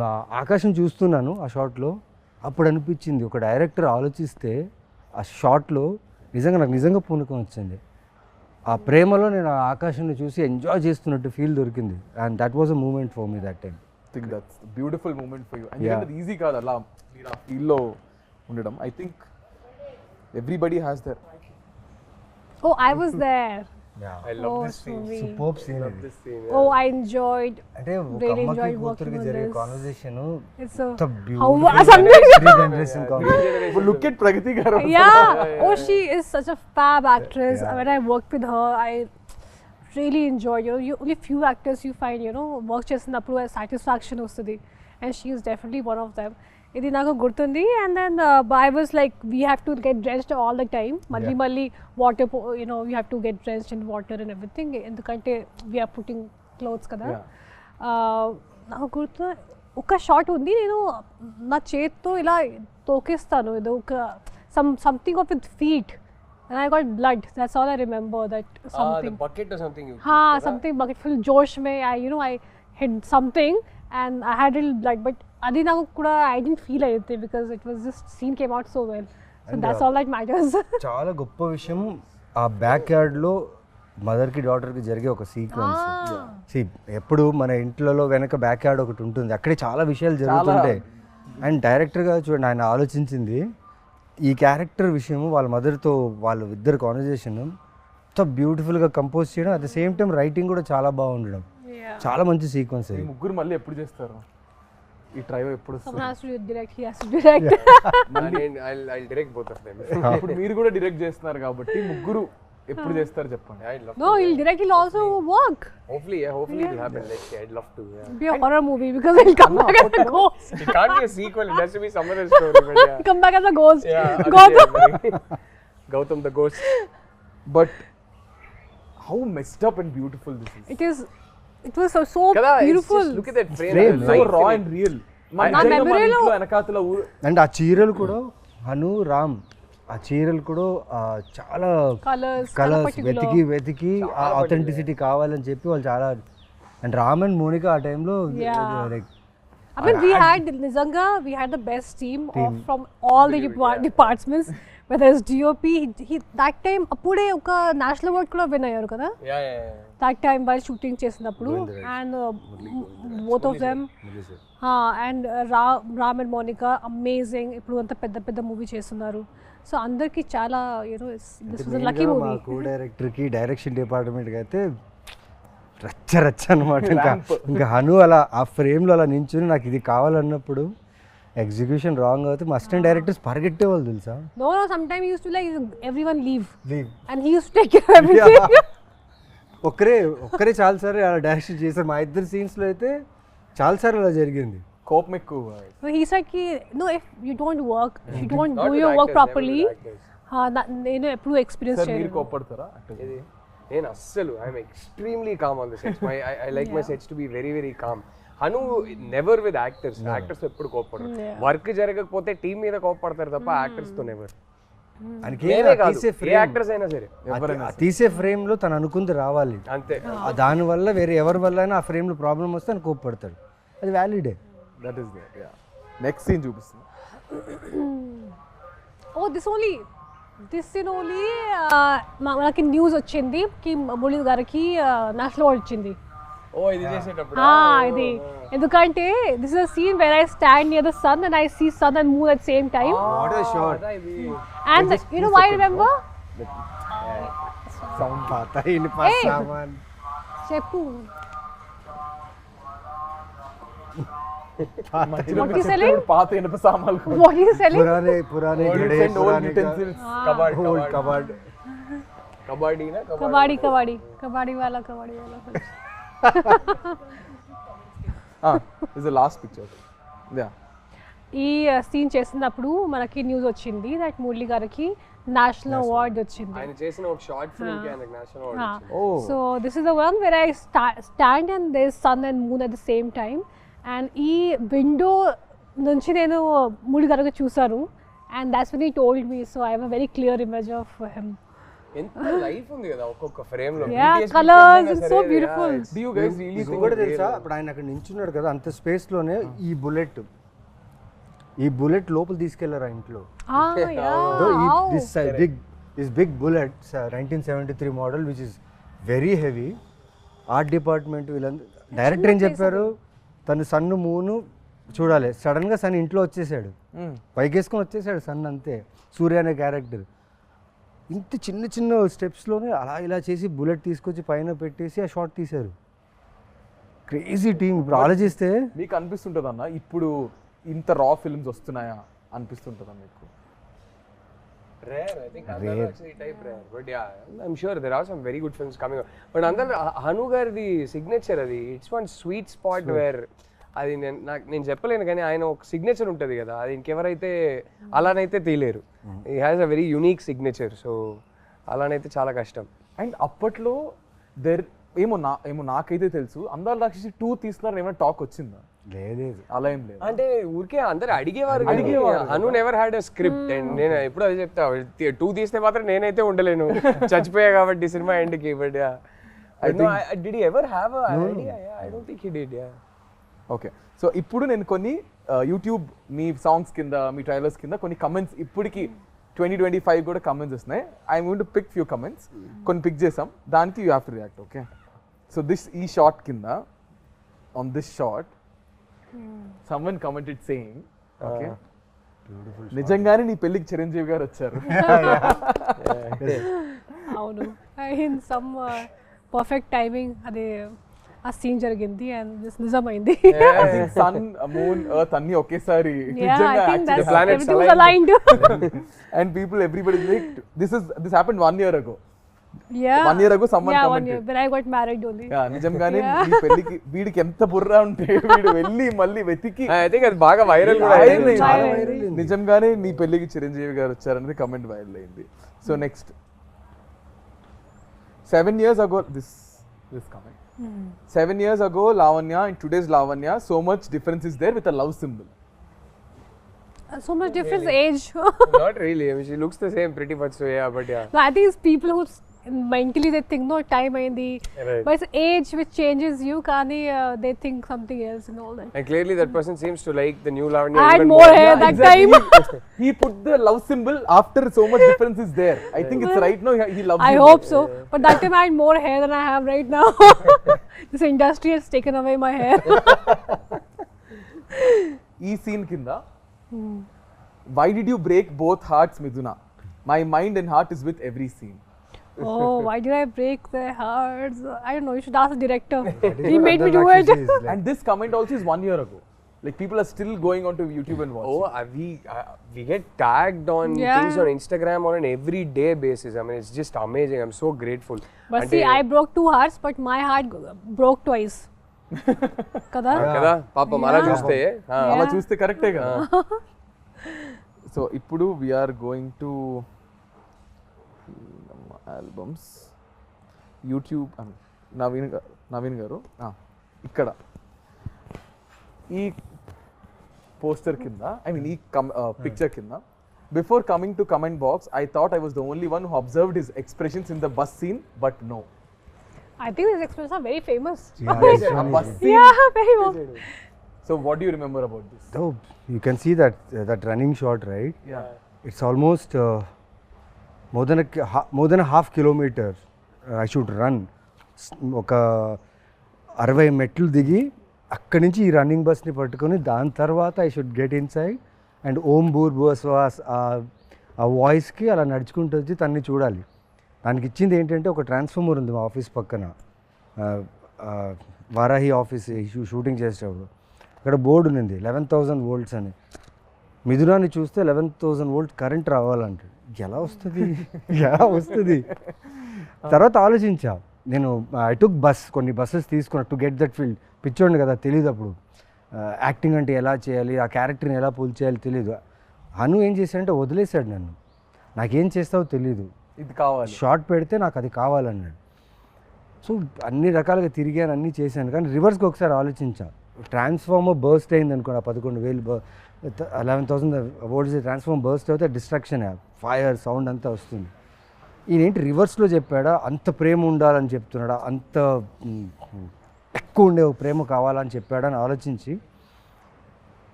నా ఆకాశం చూస్తున్నాను ఆ షాట్లో. అప్పుడు అనిపించింది ఒక డైరెక్టర్ ఆలోచిస్తే ఆ షాట్లో నాకు నిజంగా పూనకం వచ్చింది. ఆ ప్రేమలో నేను ఆ ఆకాశాన్ని చూసి ఎంజాయ్ చేస్తున్నట్టు ఫీల్ దొరికింది. And that was a moment for me that time. Think that's beautiful moment for you. ఎందుకంటే అది ఈజీ కాదు అలా మీరు ఆ ఫీల్డ్లో ఉండడం. I think everybody has their. Oh, I was there. I love Oh, this scene. sweet. Super scene. This scene. Oh, I enjoyed. అంటే ఒక Really అమ్మకి enjoyed కూతురికి working on జరిగే this. Conversation It's a beautiful something. Generation conversation. Look at Pragathi garu. Yeah. Oh, she is such a fab actress. When I worked with her, I really enjoyed. Only few actors you find, work చేసినప్పుడు satisfaction వస్తుంది, and she is definitely one of them. ఇది నాకు గుర్తుంది. And then I was like, we have to get drenched all the time. మళ్ళీ water, you have to get drenched in water and everything. ఎందుకంటే we are putting clothes కదా. నాకు గుర్తు ఒక shot ఉంది. నేను నా చేత్తో ఇలా తోకేస్తాను ఏదో ఒక something of with feet. And I got blood. That's all I remember. That something. The bucket or something. Something bucket full Josh mein. I hit something and I had it like, but adi naku kuda I didn't feel anything because it was just scene came out so well. So that's all that matters. చాలా గొప్ప విషయం ఆ back యార్డ్లో మదర్కి డాటర్కి జరిగే ఒక sequence. ఎప్పుడు మన ఇంట్లో వెనక బ్యాక్ యార్డ్ ఒకటి ఉంటుంది, అక్కడే చాలా విషయాలు జరుగుతుంటాయి. అండ్ డైరెక్టర్గా చూడండి, ఆయన ఆలోచించింది ఈ క్యారెక్టర్ విషయం, వాళ్ళ మదర్తో వాళ్ళ ఇద్దరు కాన్వర్జేషన్ ఎంత బ్యూటిఫుల్గా కంపోజ్ చేయడం, at the same time writing కూడా చాలా బాగుండడం. చాలా మంచి సీక్వెన్స్. ముగ్గురు మళ్ళీ ఎప్పుడు చేస్తారు ఈ ట్రైవ్? ఎప్పుడు someone has to direct, he has to direct. I'll direct both of them. ఇప్పుడు మీరు కూడా డైరెక్ట్ చేస్తున్నారు కాబట్టి ముగ్గురు ఎప్పుడు చేస్తారు చెప్పండి. I'd love No, he'll direct, he'll also work. hopefully it'll happen. Let's see, I'd love to. It'll be a horror movie because he'll come back as a ghost. It can't be a sequel, it has to be some other story, but yeah. Come back as a ghost. Gautam the ghost. But how messed up and beautiful this is. It was so Kada, beautiful. just look at that frame. So raw and real. మన ఇంట్లో వెనకాతల and ఆ చీరలు కూడా హను రామ్, ఆ చీరలు కూడా చాలా కలర్స్ వెతికి ఆ ఆథెంటిసిటీ కావాలని చెప్పి వాళ్ళు చాలా. అండ్ రామ్ అండ్ మోనిక ఆ టైంలో I mean, we had the best team from all the departments, whether it's DOP, he that time appude oka national award kuda win ayyaru kada. Yeah. That time while shooting chesinappudu, and both of them and Ram and Monica amazing. Ippudu anta pedda movie chestunaru. So andarki chala, this was a lucky movie. మా co director కి direction department కి అయితే రచ్చ అనమాట. ఇంకా హను అలా ఆ ఫ్రేమ్లో అలా నించుని నాకు ఇది కావాలన్నప్పుడు ఎగ్జిక్యూషన్ రాంగ్ అవుతే మా అసిస్టెంట్ డైరెక్టర్స్ పరిగెట్టేవాళ్ళు తెలుసా. No, sometimes he used to like everyone leave and he used to take care of everything. ఒక్కరే చాలా సార్లు అలా డైరెక్షన్ చేశారు. మా ఇద్దరు సీన్స్లో అయితే చాలా సార్లు అలా జరిగింది. కోపం ఎక్కువ. He said ki no, if you don't work, if you don't do your work properly, నేను ఎప్పుడు ఎక్స్పీరియన్స్ చేయలేదు. మీరు కోపడతారా? నేను అస్సలు I'm extremely calm on the sets. I like my sets to be very very calm. Hanu never with actors ఎప్పుడు కోపడరు. Work జరగకపోతే టీం మీద కోపడతారు తప్ప యాక్టర్స్ తో నెవర్. యాక్టర్స్ అయినా సరే తీసే ఫ్రేమ్ లో తను అనుకుంది రావాలి అంతే. దాని వల్ల వేరే ఎవరి వల్ల అయినా ఆ ఫ్రేమ్ లో ప్రాబ్లం వస్తే అని కోపడతాడు. అది వ్యాలిడే. That is there. Yeah, next scene చూపిస్తుంది. ఓ దిస్ సీన్ ఓన్లీ మనకి న్యూస్ వచ్చింది కి మురళి గారికి నేషనల్ అవార్డ్ వచ్చింది. ఇది చేసేటప్పుడు ఇది ఎందుకంటే this is a scene where I stand near the sun and I see sun and moon at same time. What a shot. And you know why remember sound పాతా ఇన్ పాసామన్ చెప్పు. పాత ఇనుప సామాన్లు. What is he selling? పురానే కబడ్డీ వాలా. This is the last picture. Yeah. ఈ సీన్ చేసినప్పుడు మనకి న్యూస్ వచ్చింది దట్ మురళి గారికి నేషనల్ అవార్డ్ వచ్చింది. ఆయన చేసిన ఒక షార్ట్ ఫిల్మ్ కి ఆయనకి నేషనల్ అవార్డ్ వచ్చింది. So this is the one where I stand and there is sun and moon at the same time. And ఈ విండో నుంచి నేను మురళి గారికి చూసాను. And that's when he told me. So I have a very clear image of him. ఎంత life ఉంది కదా ఒక్కొక్క frame లో. Colours it's so beautiful. Do you guys really think కూడా తెలుసా ఇప్పుడు ఆయన అక్కడ నించున్నాడు కదా అంత స్పేస్ లోనే ఈ బుల్లెట్ లోపల తీసుకెళ్లారు ఆ ఇంట్లో. This big bullet 1973 model which is very heavy. Art department వీళ్ళందరూ డైరెక్టర్ ఏం చెప్పారు, తను సన్ను మూను చూడాలి. సడన్ గా సన్ ఇంట్లో వచ్చేసాడు, పైకేసుకొని వచ్చేసాడు సన్ అంతే. సూర్య అనే క్యారెక్టర్ ఇంత చిన్న స్టెప్స్లోనే అలా ఇలా చేసి బుల్లెట్ తీసుకొచ్చి పైన పెట్టేసి ఆ షాట్ తీశారు. Crazy team. ఇప్పుడు ఆలోచిస్తే మీకు అనిపిస్తుంటుంది అన్న ఇప్పుడు ఇంత రా ఫిల్మ్స్ వస్తున్నాయా అనిపిస్తుంటుందా మీకు? Rare, I think Andala Rakshasi type rare, but yeah, I'm sure there are some very good films coming up. But Hanu gardi signature adi, it's one sweet spot where అది నేను చెప్పలేను కానీ ఆయన ఒక సిగ్నేచర్ ఉంటుంది కదా, అది ఇంకెవరైతే అలానైతే తీయలేరు. He has a very unique signature. So అలానైతే చాలా కష్టం. అండ్ అప్పట్లో ఏమో నాకైతే తెలుసు అందాల రాక్షసి 2 తీస్తున్నారు ఏమైనా టాక్ వచ్చిందా? లేదు, అలా ఏం లేదు. అంటే ఊరికే అందరు అడిగేవారు. Anu never had a script. And నేను ఎప్పుడు అదే చెప్తా, 2 తీస్తే మాత్రం నేనైతే ఉండలేను, చచ్చిపోయా కాబట్టి సినిమా ఎండ్కి. But Did he ever have a idea? Yeah, I don't think he did. Yeah. Okay, so ఇప్పుడు నేను కొన్ని యూట్యూబ్ మీ సాంగ్స్ కింద మీ ట్రైలర్స్ కింద కొన్ని కమెంట్స్ ఇప్పటికి 2025 కూడా కమెంట్స్ వస్తున్నాయి. I'm going to pick few comments. కొన్ని పిక్ చేసాం, దానికి you have to react. Okay, so ఈ షార్ట్ కింద on this short someone commented saying, okay, నిజంగానే నీ పెళ్ళికి చిరంజీవి గారు వచ్చారు. అవును, ఇన్ సమ్ పర్ఫెక్ట్ టైమింగ్ అది ఆ సీన్ జరిగింది అండ్ దిస్ నిజమైంది. సన్, మూన్, ఎర్త్ అన్ని ఒకేసారి and people everybody like this happened 1 year ago. One year ago someone commented. When I got married only. నిజంగానే నీ పెళ్ళికి వీడికి ఎంత బుర్ర ఉంటే వీడు వెళ్ళి మళ్ళీ వెతికి I think అది బాగా వైరల్ కూడా అయింది. నిజంగానే నీ పెళ్ళికి చిరంజీవి గారు వచ్చారనేది కమెంట్ వైరల్ అయింది. So next 7 years ago this comment. 7 years ago Lavanya and today's Lavanya, so much difference is there with a love symbol. So much difference age. Not really. I mean, she looks the same pretty much. So yeah, but yeah. No, I think it's people who mentally they think no time ayindi, Right. but it's age which changes you. Kani they think something else and all that. And clearly that person seems to like the new Lavanya. I had even more hair that Exactly. time. He put the love symbol after so much difference is there. I think it's right now he loves I you. hope so, but that time I had more hair than I have right now. This industry has taken away my hair. ఈ scene కింద why did you break both hearts, Miduna? My mind and heart is with every scene. Oh, why did I break their hearts? I don't know. You should ask the director. He made me do it. And this comment also is 1 year ago. Like people are still going onto YouTube and watching. Oh, we get tagged on things on Instagram on an everyday basis. I mean, it's just amazing. I'm so grateful. But see, I broke 2 hearts, but my heart broke twice. Kada? Kada? Papa, mala chuste. అలా చూస్తే కరెక్టే కదా. So ఇప్పుడు we are going to albums YouTube. Naveen garu ఇక్కడ ఈ poster కింద, I mean ఈ picture కింద, before coming to comment box I thought I was the only one who observed his expressions in the bus scene, but no. I think these expressions are very famous. Bus scene. Yeah, very famous. So what do you remember about this? Oh, you can see that running shot, right? Yeah. It's almost more than a half kilometer I should run. ఒక 60 మెట్లు దిగి అక్కడి నుంచి ఈ running బస్ని పట్టుకొని దాని తర్వాత I should get inside and ఓం భూర్ భువస్వాస్ ఆ వాయిస్కి అలా నడుచుకుంటూ వచ్చి తన్ని చూడాలి. దానికి ఇచ్చింది ఏంటంటే ఒక ట్రాన్స్ఫార్మర్ ఉంది మా ఆఫీస్ పక్కన, వారాహి ఆఫీస్ షూటింగ్ చేసేటప్పుడు. అక్కడ బోర్డు ఉంది 11,000 volts అని. మిథునాన్ని చూస్తే 11,000 volt కరెంట్ రావాలంటే ఎలా వస్తుంది? తర్వాత ఆలోచించా నేను. ఐ టుక్ బస్, కొన్ని బస్సెస్ తీసుకున్నా టు గెట్ దట్ ఫీల్డ్. పిచ్చోండి కదా, తెలియదు అప్పుడు యాక్టింగ్ అంటే ఎలా చేయాలి, ఆ క్యారెక్టర్ని ఎలా పుల్ చేయాలి తెలియదు. అను ఏం చేశాడంటే వదిలేశాడు నన్ను. నాకేం చేస్తావో తెలీదు, ఇది కావాలి, షార్ట్ పెడితే నాకు అది కావాలన్నాడు. సో అన్ని రకాలుగా తిరిగాను, అన్నీ చేశాను. కానీ రివర్స్కి ఒకసారి ఆలోచించా. ట్రాన్స్ఫార్మర్ బర్స్ట్ అయింది అనుకోండి, 11,000 11,000 volts ట్రాన్స్ఫార్మర్ బర్స్ట్ అయితే డిస్ట్రాక్షన్, ఫైర్ సౌండ్ అంతా వస్తుంది. ఈయనేంటి రివర్స్లో చెప్పాడా, అంత ప్రేమ ఉండాలని చెప్తున్నాడా, అంత ఎక్కువ ఉండే ప్రేమ కావాలని చెప్పాడని ఆలోచించి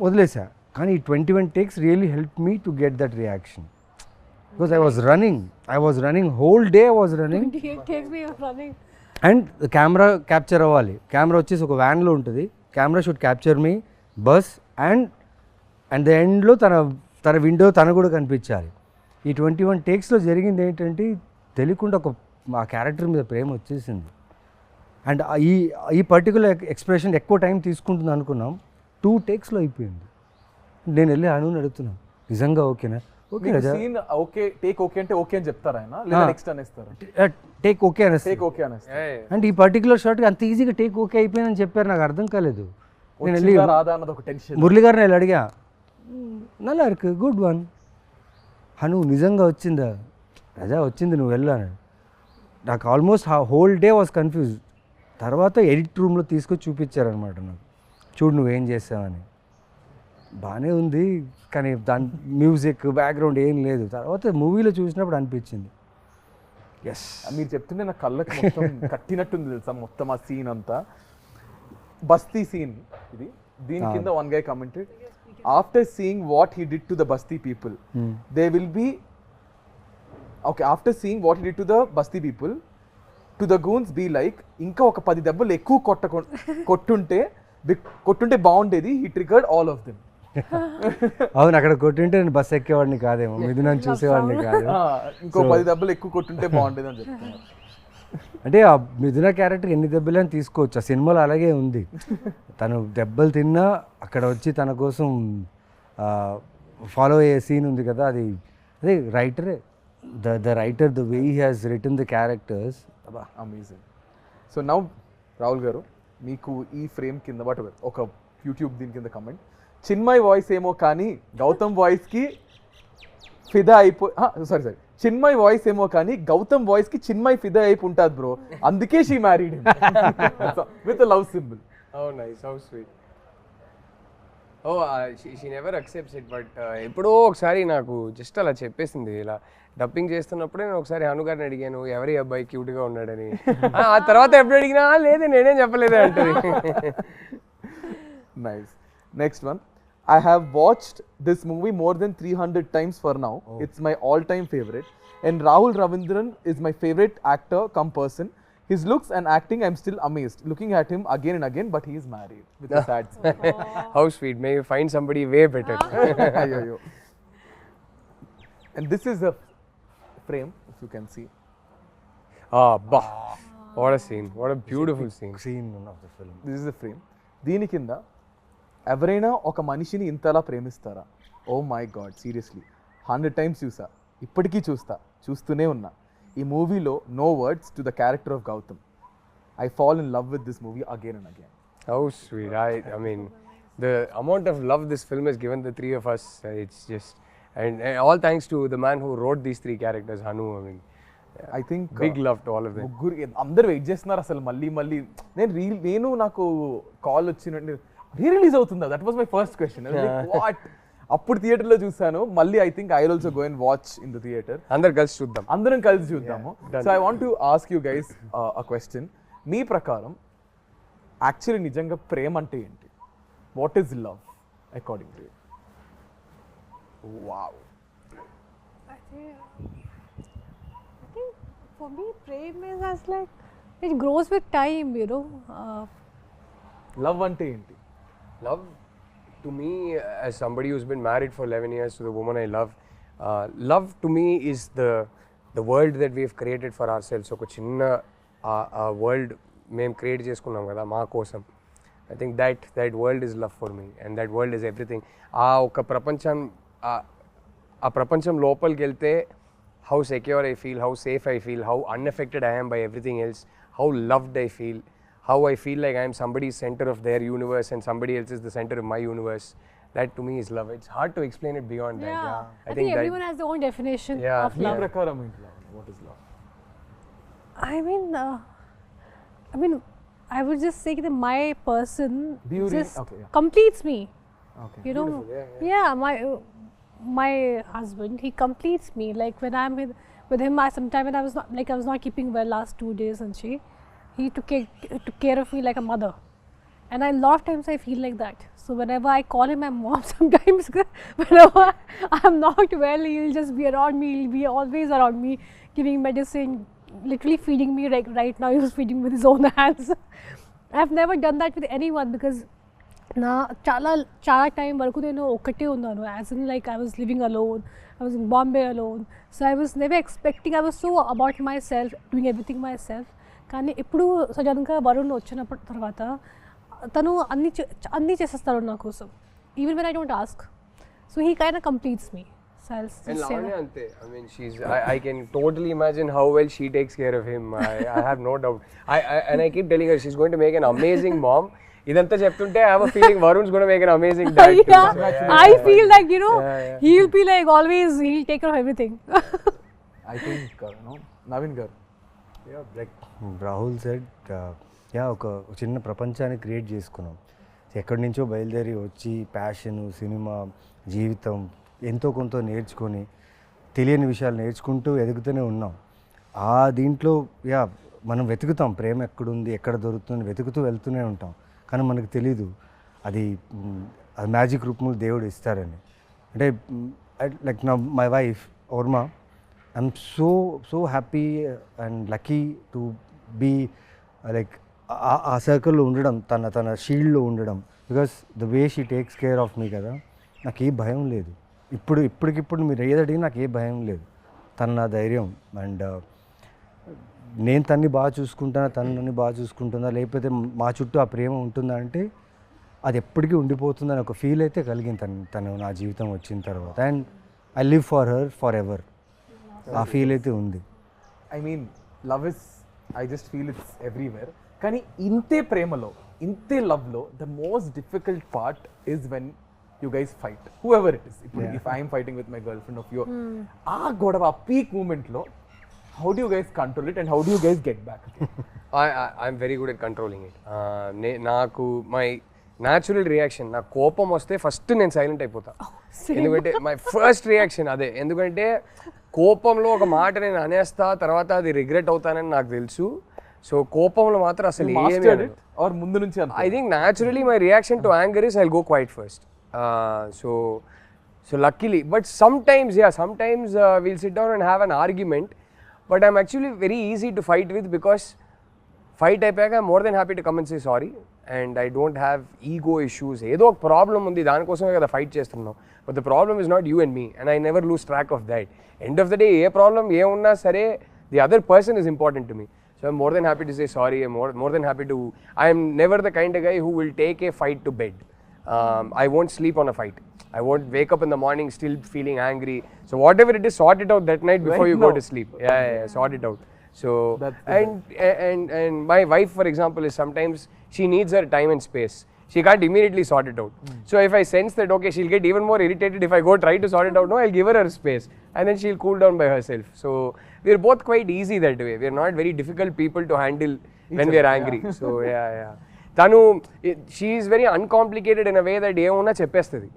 వదిలేసా. కానీ ఈ 21 takes really help me to get that reaction. Because I was running whole day. I was running. 28 takes me running. And camera capture అవ్వాలి. కెమెరా వచ్చేసి ఒక వ్యాన్లో ఉంటుంది. Camera should capture me bus and the ఎండ్లో తన window తను కూడా కనిపించాలి. ఈ 21 takesలో జరిగింది ఏంటంటే తెలియకుండా ఆ క్యారెక్టర్ మీద ప్రేమ వచ్చేసింది. అండ్ ఈ పర్టికులర్ ఎక్స్ప్రెషన్ ఎక్కువ టైం తీసుకుంటుంది అనుకున్నాం, 2 takesలో అయిపోయింది. నేను వెళ్ళి అనుని అడుగుతున్నాను, నిజంగా ఓకేనా? Okay scene okay, take okay అంటే ఓకే అని చెప్తారా ఆయన, లేదా నెక్స్ట్ అనేస్తారు? టేక్ ఓకే అనేస్తారు. టేక్ ఓకే అనేస్తారు. అండ్ ఈ పర్టికులర్ షాట్కి అంత ఈజీగా టేక్ ఓకే అయిపోయిందని చెప్పారు. నాకు అర్థం కాలేదు. నేను వెళ్ళి రాదా అన్నది ఒక టెన్షన్. మురళి గారిని వెళ్ళి అడిగా, నల్లా ఇருக்கு గుడ్ వన్ హను, నిజంగా వచ్చిందా? రజా వచ్చింది, నువ్వు వెళ్ళాను. నాకు almost whole day was confuse. తర్వాత ఎడిట్ రూమ్లో తీసుకొచ్చి చూపించారనమాట నాకు, చూడు నువ్వేం చేసావని. బాగానే ఉంది కానీ దాని మ్యూజిక్ బ్యాక్గ్రౌండ్ ఏం లేదు. తర్వాత మూవీలో చూసినప్పుడు అనిపించింది ఎస్ మీరు చెప్తుంటే నా కళ్ళకి మొత్తం కట్టినట్టుంది తెలుసా మొత్తం ఆ సీన్ అంతా. బస్తీ సీన్ ఇది. దీని కింద one guy commented, after seeing what he did to the basti people they will be okay after seeing what he did to the basti people to the goons be like ఇంకా ఒక 10 దెబ్బలు ఎక్కువ కొట్టుంటే బాగుండేది. He triggered all of them. అవును, అక్కడ కొట్టుంటే నేను bus ఎక్కేవాడిని కాదేమో, ఇది నన్ను చూసేవాడిని కాదు. ఇంకో 10 దెబ్బలు ఎక్కువ కొట్టుంటే బాగుండేది అని చెప్తున్నారు. అంటే ఆ మిథున క్యారెక్టర్ ఎన్ని దెబ్బలని తీసుకోవచ్చు, ఆ సినిమాలో అలాగే ఉంది. తను దెబ్బలు తిన్నా అక్కడ వచ్చి తన కోసం ఫాలో అయ్యే సీన్ ఉంది కదా, అది అదే రైటరే, the writer, the way he has written the characters, amazing. So now Rahul garu, మీకు ఈ ఫ్రేమ్ కింద వాట్ ఒక యూట్యూబ్ దీని కింద కమెంట్, చిన్మయ్ వాయిస్ ఏమో కానీ గౌతమ్ వాయిస్కి ఫిదా సారీ చిన్మయ్ వాయిస్ ఏమో కానీ గౌతమ్ వాయిస్కి చిన్మయ్ ఫిదా అయిపోయి ఉంటుంది బ్రో, అందుకే she married with love symbol. Oh nice, how sweet. Oh, she never accepts it, but ఎప్పుడో ఒకసారి నాకు జస్ట్ అలా చెప్పేసింది. ఇలా డబ్బింగ్ చేస్తున్నప్పుడే నేను ఒకసారి హను గారిని అడిగాను, ఎవరి అబ్బాయి క్యూట్గా ఉన్నాడని. ఆ తర్వాత ఎప్పుడు అడిగినా లేదే నేనేం చెప్పలేదే అంటది. Nice. Next one, I have watched this movie more than 300 times for now. It's my all-time favorite. And Rahul Ravindran is my favorite actor come person. His looks and acting, I'm still amazed. Looking at him again and again, but he is married with a sad smile. How sweet. May you find somebody way better. Ayyo. And this is a frame, if you can see. Bah. What a scene. What a beautiful scene. of the film. This is the frame. దీని కింద ఎవరైనా ఒక మనిషిని ఇంతలా ప్రేమిస్తారా? Oh my god, seriously 100 times చూసా, ఇప్పటికీ చూస్తూనే ఉన్నా. ఈ మూవీలో no words to the character of Gautham. I fall in love with this movie again and again. How sweet. I mean, the amount of love this film has given the three of us, it's just, and all thanks to the man who wrote these 3 characters, Hanu. I mean, I think big love to all of them. ముగ్గురు అందరు wait చేస్తున్నారు అసలు మళ్ళీ. నేను నాకు call వచ్చినట్టు release అవుతుందా, that was my first question. What, అప్పుడు థియేటర్లో చూసాను, మళ్ళీ I think I also go and watch in the theatre. అందరం కలిసి చూద్దాము. So I want to ask you guys a question. మీ ప్రకారం యాక్చువల్లీ నిజంగా ప్రేమ అంటే ఏంటి? What is love according to you? Wow. I think for me, prem is as like it grows with time, you know. Love అంటే ఏంటి? Love, to me, as somebody who's been married for 11 years to the woman I love, love to me is the world that we have created for ourselves. ఒక చిన్న world మేము create చేసుకున్నాం కదా మా కోసం. I think that world is love for me, and that world is everything. ఒక ప్రపంచం లోపలికి వెళ్తే how secure I feel, how safe I feel, how unaffected I am by everything else, how loved I feel, how I feel like I am somebody's center of their universe and somebody else is the center of my universe. That to me is love. It's hard to explain it beyond that. I think everyone has their own definition of me love. ప్రకారం ఏంటి love? What is love? I mean, I would just say that my person just completes me. Okay. You know, my husband, he completes me. Like when I'm with him, sometime when I was not keeping well last 2 days, and he took care of me like a mother. And a lot of times I feel like that. So whenever I call him my mom, sometimes whenever I'm not well, he'll just be around me. He'll be always around me, giving medicine, literally feeding me. Like right now, he was feeding with his own hands. I've never done that with anyone because na chala time varaku nenu okate unnanu. As in like I was living alone. I was in Bombay alone. So I was never expecting. I was so about myself, doing everything myself. కానీ ఇప్పుడు సడన్గా వరుణ్ వచ్చినప్పటి తర్వాత తను అన్నీ చేసేస్తాడు నా కోసం, even when I don't ask. So he kind of completes me. And Lavanya ante, I mean, I can totally imagine how well she takes care of him. I have no doubt. And I keep telling her she's going to make an amazing mom. Idantha cheptunte I have a feeling Varun's going to make an amazing dad too. I feel like, you know, he'll be like always, he'll take care of everything. I think Naveen garu, like Rahul said, ఒక చిన్న ప్రపంచాన్ని create చేసుకున్నాం. ఎక్కడి నుంచో బయలుదేరి వచ్చి passion, cinema, జీవితం ఎంతో కొంత నేర్చుకొని తెలియని విషయాలు నేర్చుకుంటూ ఎదుగుతూనే ఉన్నాం. ఆ దీంట్లో యా మనం వెతుకుతాం ప్రేమ ఎక్కడుంది ఎక్కడ దొరుకుతుంది వెతుకుతూ వెళ్తూనే ఉంటాం కానీ మనకు తెలీదు అది అది మ్యాజిక్ రూపంలో దేవుడు ఇస్తారని అంటే లైక్ నా my wife Varma I'm so happy and lucky to be like ఆ సర్కిల్లో ఉండడం తన షీల్డ్లో ఉండడం because the way she takes care of me కదా నాకు ఏ భయం లేదు ఇప్పటికిప్పుడు మీరు ఏది అడిగినా నాకు ఏ భయం లేదు తన నా ధైర్యం అండ్ నేను తన్ని బాగా చూసుకుంటానా తను నన్ను బాగా చూసుకుంటుందా లేకపోతే మా చుట్టూ ఆ ప్రేమ ఉంటుందా అంటే అది ఎప్పటికీ ఉండిపోతుందని ఒక ఫీల్ అయితే కలిగింది తను నా జీవితం వచ్చిన తర్వాత and I live for her forever ఆ ఫీల్ అయితే ఉంది I mean love is I just feel it's everywhere కానీ ఇంతే ప్రేమలో ఇంతే లవ్లో the most difficult part is when you guys fight whoever it is ఇప్పుడు if I'm fighting with my girlfriend of you ఆ గొడవ ఆ peak మూమెంట్లో how do you guys control it and how do you guys get back? I'm very good at controlling it. నాకు my natural reaction నాకు కోపం వస్తే first నేను silent అయిపోతా ఎందుకంటే మై ఫస్ట్ రియాక్షన్ అదే ఎందుకంటే కోపంలో ఒక మాట నేను అనేస్తా తర్వాత అది రిగ్రెట్ అవుతానని నాకు తెలుసు సో కోపంలో మాత్రం అసలు ఏమీ or ముందు నుంచి I think naturally my reaction to anger is I'll go quiet first. So luckily but sometimes we'll sit down and have an argument. But I'm actually very easy to fight with because fight అయిపోయాక I'm more than happy to come and say sorry and I don't have ego issues. ఏదో ఒక problem ఉంది దానికోసమే కదా fight చేస్తున్నాం but the problem is not you and me and I never lose track of that. End of the day A problem ఏమున్నా సరే the other person is important to me. So I'm more than happy to say sorry. I'm more than happy to I am never the kind of guy who will take a fight to bed. I won't sleep on a fight. I won't wake up in the morning still feeling angry. So whatever it is, sort it out that night before you go to sleep. Yeah, sort it out. So and my wife, for example, is sometimes she needs her time and space. She can't immediately sort it out. So if I sense that okay, she'll get even more irritated if I go try to sort it out. No, I'll give her space, and then she'll cool down by herself. So we're both quite easy that way. We're not very difficult people to handle when we're angry. So yeah. Tanu, she is very uncomplicated in a way that ఏమున్నా చెప్పేస్తుంది.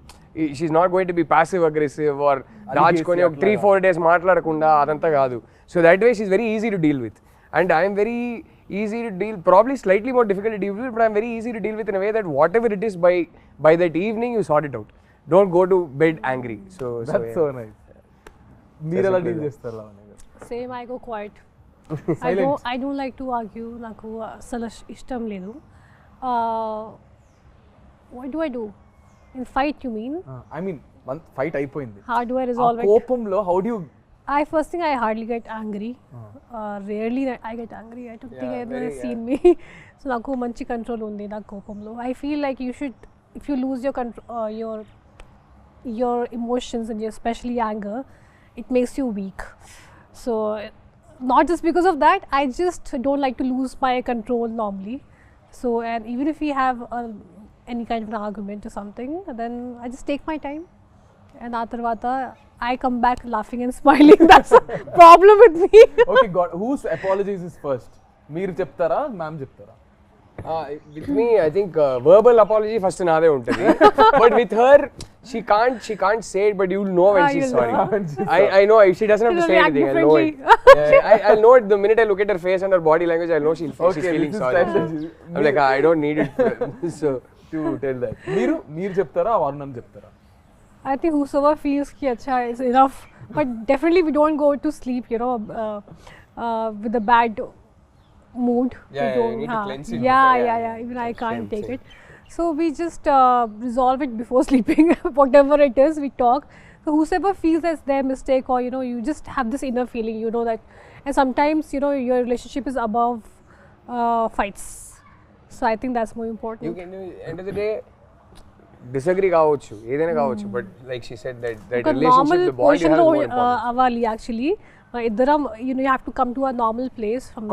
She's not going to be passive aggressive or దాచుకొని ఒక 3-4 days మాట్లాడకుండా అదంతా కాదు so that way she's very easy to deal with and I am very easy to deal probably slightly more difficult to deal with but I'm very easy to deal with in a way that whatever it is by that evening you sort it out don't go to bed angry so that's so nice మీరు ఎలా deal చేస్తారు Lavanya garu same I go quite I don't like to argue నాకు అసలు ఇష్టం లేదు what do I do in fight you mean I mean one fight అయిపోయింది how do I resolve it కోపంలో how do you first thing I hardly get angry rarely I get angry I don't think I've seen me so నాకు మంచి control ఉంది నా కోపంలో I feel like you should if you lose your control your emotions and especially anger it makes you weak so not just because of that I just don't like to lose my control normally so and even if we have any kind of an argument or something then I just take my time and atarvata I come back laughing and smiling that's a problem with me okay god whose apologizes first meer cheptara ma'am cheptara with me I think verbal apology first naade untadi but with her she can't say it but you'll know when she's sorry I know she doesn't have to say anything I'll know it I'll know it the minute I look at her face and her body language I'll know she's feeling sorry I'm like I don't need it so to tell that meer cheptara or varunam cheptara I think whosoever feels ki acha is enough but definitely we don't go to sleep with a bad mood you need to cleanse it yeah even I can't take it so we just resolve it before sleeping whatever it is we talk so whosoever feels that's their mistake or you just have this inner feeling that and sometimes your relationship is above fights so I think that's more important you can end of the day disagree కావచ్చు ఏదైనా కావచ్చు but like she said that relationship the bond you have is more important avali actually iddaram you have to come to a normal place from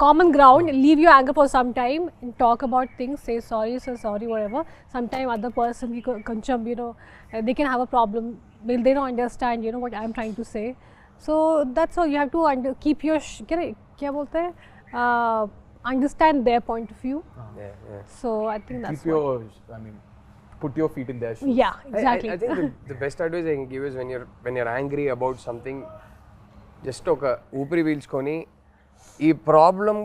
common ground leave your anger for some time and talk about things say sorry whatever sometime other person koncham they can have a problem they don't understand what I'm trying to say so that's all you have to keep your kya bolte understand their point of view so I think that's keep your I mean put your feet in their shoes yeah exactly I think the best advice I can give is when you're angry about something just ఒక ఊపిరి పీల్చుకొని ఈ problem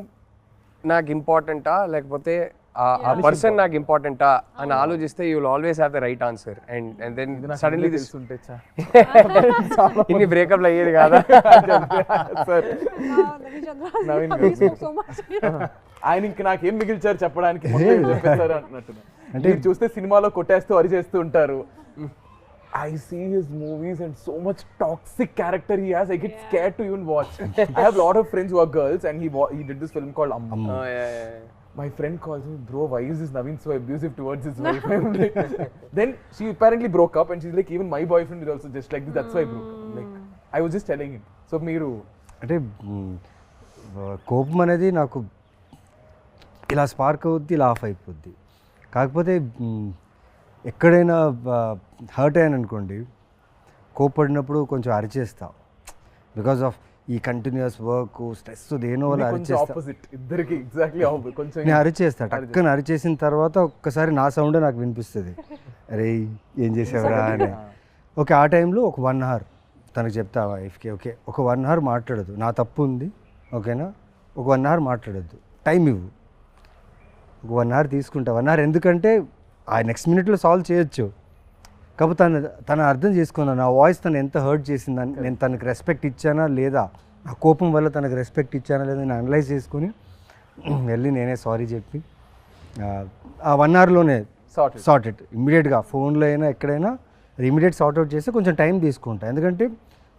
నాకు ఇంపార్టెంటా లేకపోతే ఆ person నాకు ఇంపార్టెంటా అని ఆలోచిస్తే you will always have the right answer and then suddenly తెలుసుంటే ఇన్ని బ్రేకప్లు అయ్యేది కాదా sir Naveen Naveen Chandra, we spoke so much. ఆయన ఇంక నాకేం మిగిల్చారు చెప్పడానికి మొత్తం చెప్పేశారు అంటున్నారు. అంటే మీరు చూస్తే సినిమాలో కొట్టేస్తూ అరిచేస్తూ ఉంటారు. I see his movies and so much toxic character he has. I get scared to even watch. I have a lot of friends who are girls and he did this film called Amma. Oh, yeah. My friend calls me, bro, why is this Naveen so abusive towards his wife? I'm like, then she apparently broke up and she's like, even my boyfriend is also just like this. That's why I broke up. Like, I was just telling him. So, మీరు అంటే కోపం అనేది నాకు ఇలా spark అవుద్ది, ఇలా of అయిపోద్ది. కాకపోతే ఎక్కడైనా హర్ట్ అయ్యాను అనుకోండి, కోప్పడినప్పుడు కొంచెం అరిచేస్తా. బికాస్ ఆఫ్ ఈ కంటిన్యూస్ వర్క్ స్ట్రెస్ దేనో వల్ల అరిచేస్తా. ఇద్దరికి ఎగ్జాక్ట్లీ కొంచెం నేను అరిచేస్తా. టక్కన అరిచేసిన తర్వాత ఒక్కసారి నా సౌండే నాకు వినిపిస్తుంది, అరే ఏం చేసావురా అని. ఓకే, ఆ టైంలో ఒక 1 hour తనకు చెప్తా వైఫ్కి, ఓకే ఒక 1 hour మాట్లాడదు, నా తప్పు ఉంది ఓకేనా, ఒక 1 hour మాట్లాడద్దు, టైం ఇవ్వు. ఒక 1 hour తీసుకుంటా. 1 hour ఎందుకంటే ఆ నెక్స్ట్ మినిట్లో సాల్వ్ చేయొచ్చు. కాకపోతే తను అర్థం చేసుకున్నాను నా వాయిస్ తను ఎంత హర్ట్ చేసిందని, నేను తనకు రెస్పెక్ట్ ఇచ్చానా లేదా, నా కోపం వల్ల తనకు రెస్పెక్ట్ ఇచ్చానా లేదా నేను అనలైజ్ చేసుకొని వెళ్ళి నేనే సారీ చెప్పి ఆ 1 hourలోనే సార్ట్ ఇట్ ఇమ్మీడియట్గా. ఫోన్లో అయినా ఎక్కడైనా ఇమీడియట్ సార్ట్ అవుట్ చేస్తే కొంచెం టైం తీసుకుంటా. ఎందుకంటే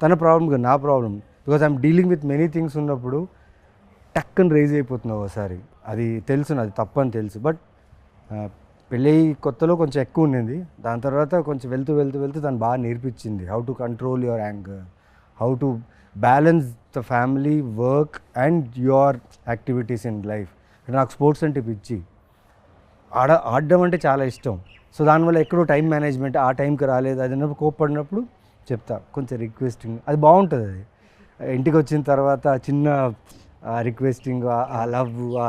తన ప్రాబ్లం కాదు, నా problem. Because I'm dealing with many things ఉన్నప్పుడు టక్కని రేజ్ అయిపోతున్నావు ఒకసారి. అది తెలుసు, అది తప్పని తెలుసు. బట్ పెళ్ళి కొత్తలో కొంచెం ఎక్కువ ఉండింది. దాని తర్వాత కొంచెం వెళ్తూ తను బాగా నేర్పించింది how to control your anger, how to balance the family, work and your activities in life. నాకు స్పోర్ట్స్ అంటే పిచ్చి, ఆడడం అంటే చాలా ఇష్టం. సో దానివల్ల ఎక్కడో టైం మేనేజ్మెంట్ ఆ టైంకి రాలేదు. అది అన్నప్పుడు కోప్పడినప్పుడు చెప్తా, కొంచెం రిక్వెస్టింగ్, అది బాగుంటుంది. అది ఇంటికి వచ్చిన తర్వాత చిన్న రిక్వెస్టింగ్, ఆ లవ్, ఆ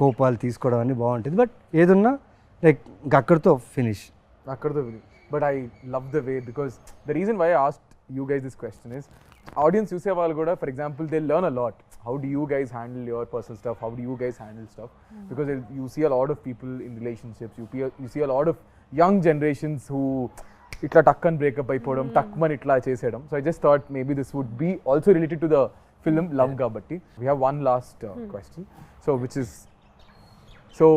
కోపాలు తీసుకోవడం అన్నీ బాగుంటుంది. బట్ ఏదున్నా లైక్ ఇంక అక్కడితో finish. But I love the way, because the reason why I asked you guys this question is, audience చూసే వాళ్ళు కూడా for example they learn a lot. How do you guys handle your personal stuff? How do you guys handle stuff? Because you see a lot of people in relationships. You see a lot of young generations who itla takkan breakup అయిపోవడం, takman itla చేసేయడం. So I just thought maybe this would be also related to the film Love Gabatti. We have one last question. So which is, so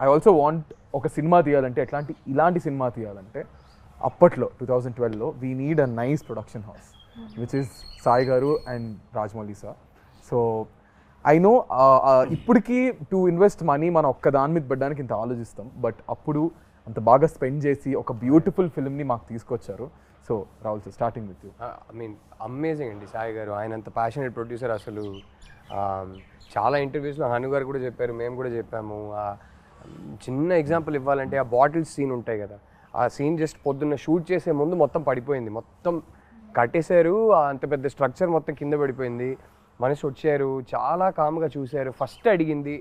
I also want ఒక cinema తీయాలంటే ఇలాంటి cinema తీయాలంటే అప్పట్లో 2012లో we need a nice production house, which is Sai గారు and Rajamouli sir. So I know ఇప్పటికీ to invest money మనం ఒక్క దాని మీద పెట్టడానికి ఇంత ఆలోచిస్తాం, బట్ అప్పుడు అంత బాగా స్పెండ్ చేసి ఒక బ్యూటిఫుల్ ఫిల్మ్ని మాకు తీసుకొచ్చారు. So Rahul sir, starting with you. I mean amazing అండి సాయి గారు, ఆయన అంత ప్యాషనేట్ ప్రొడ్యూసర్. అసలు చాలా ఇంటర్వ్యూస్లో హను గారు కూడా చెప్పారు, మేము కూడా చెప్పాము. చిన్న ఎగ్జాంపుల్ ఇవ్వాలంటే ఆ బాటిల్స్ సీన్ ఉంటాయి కదా, ఆ సీన్ జస్ట్ పొద్దున్న షూట్ చేసే ముందు మొత్తం పడిపోయింది, మొత్తం కట్టేశారు, అంత పెద్ద స్ట్రక్చర్ మొత్తం కింద పడిపోయింది. మనిషి వచ్చారు, చాలా కామ్గా చూశారు. ఫస్ట్ అడిగింది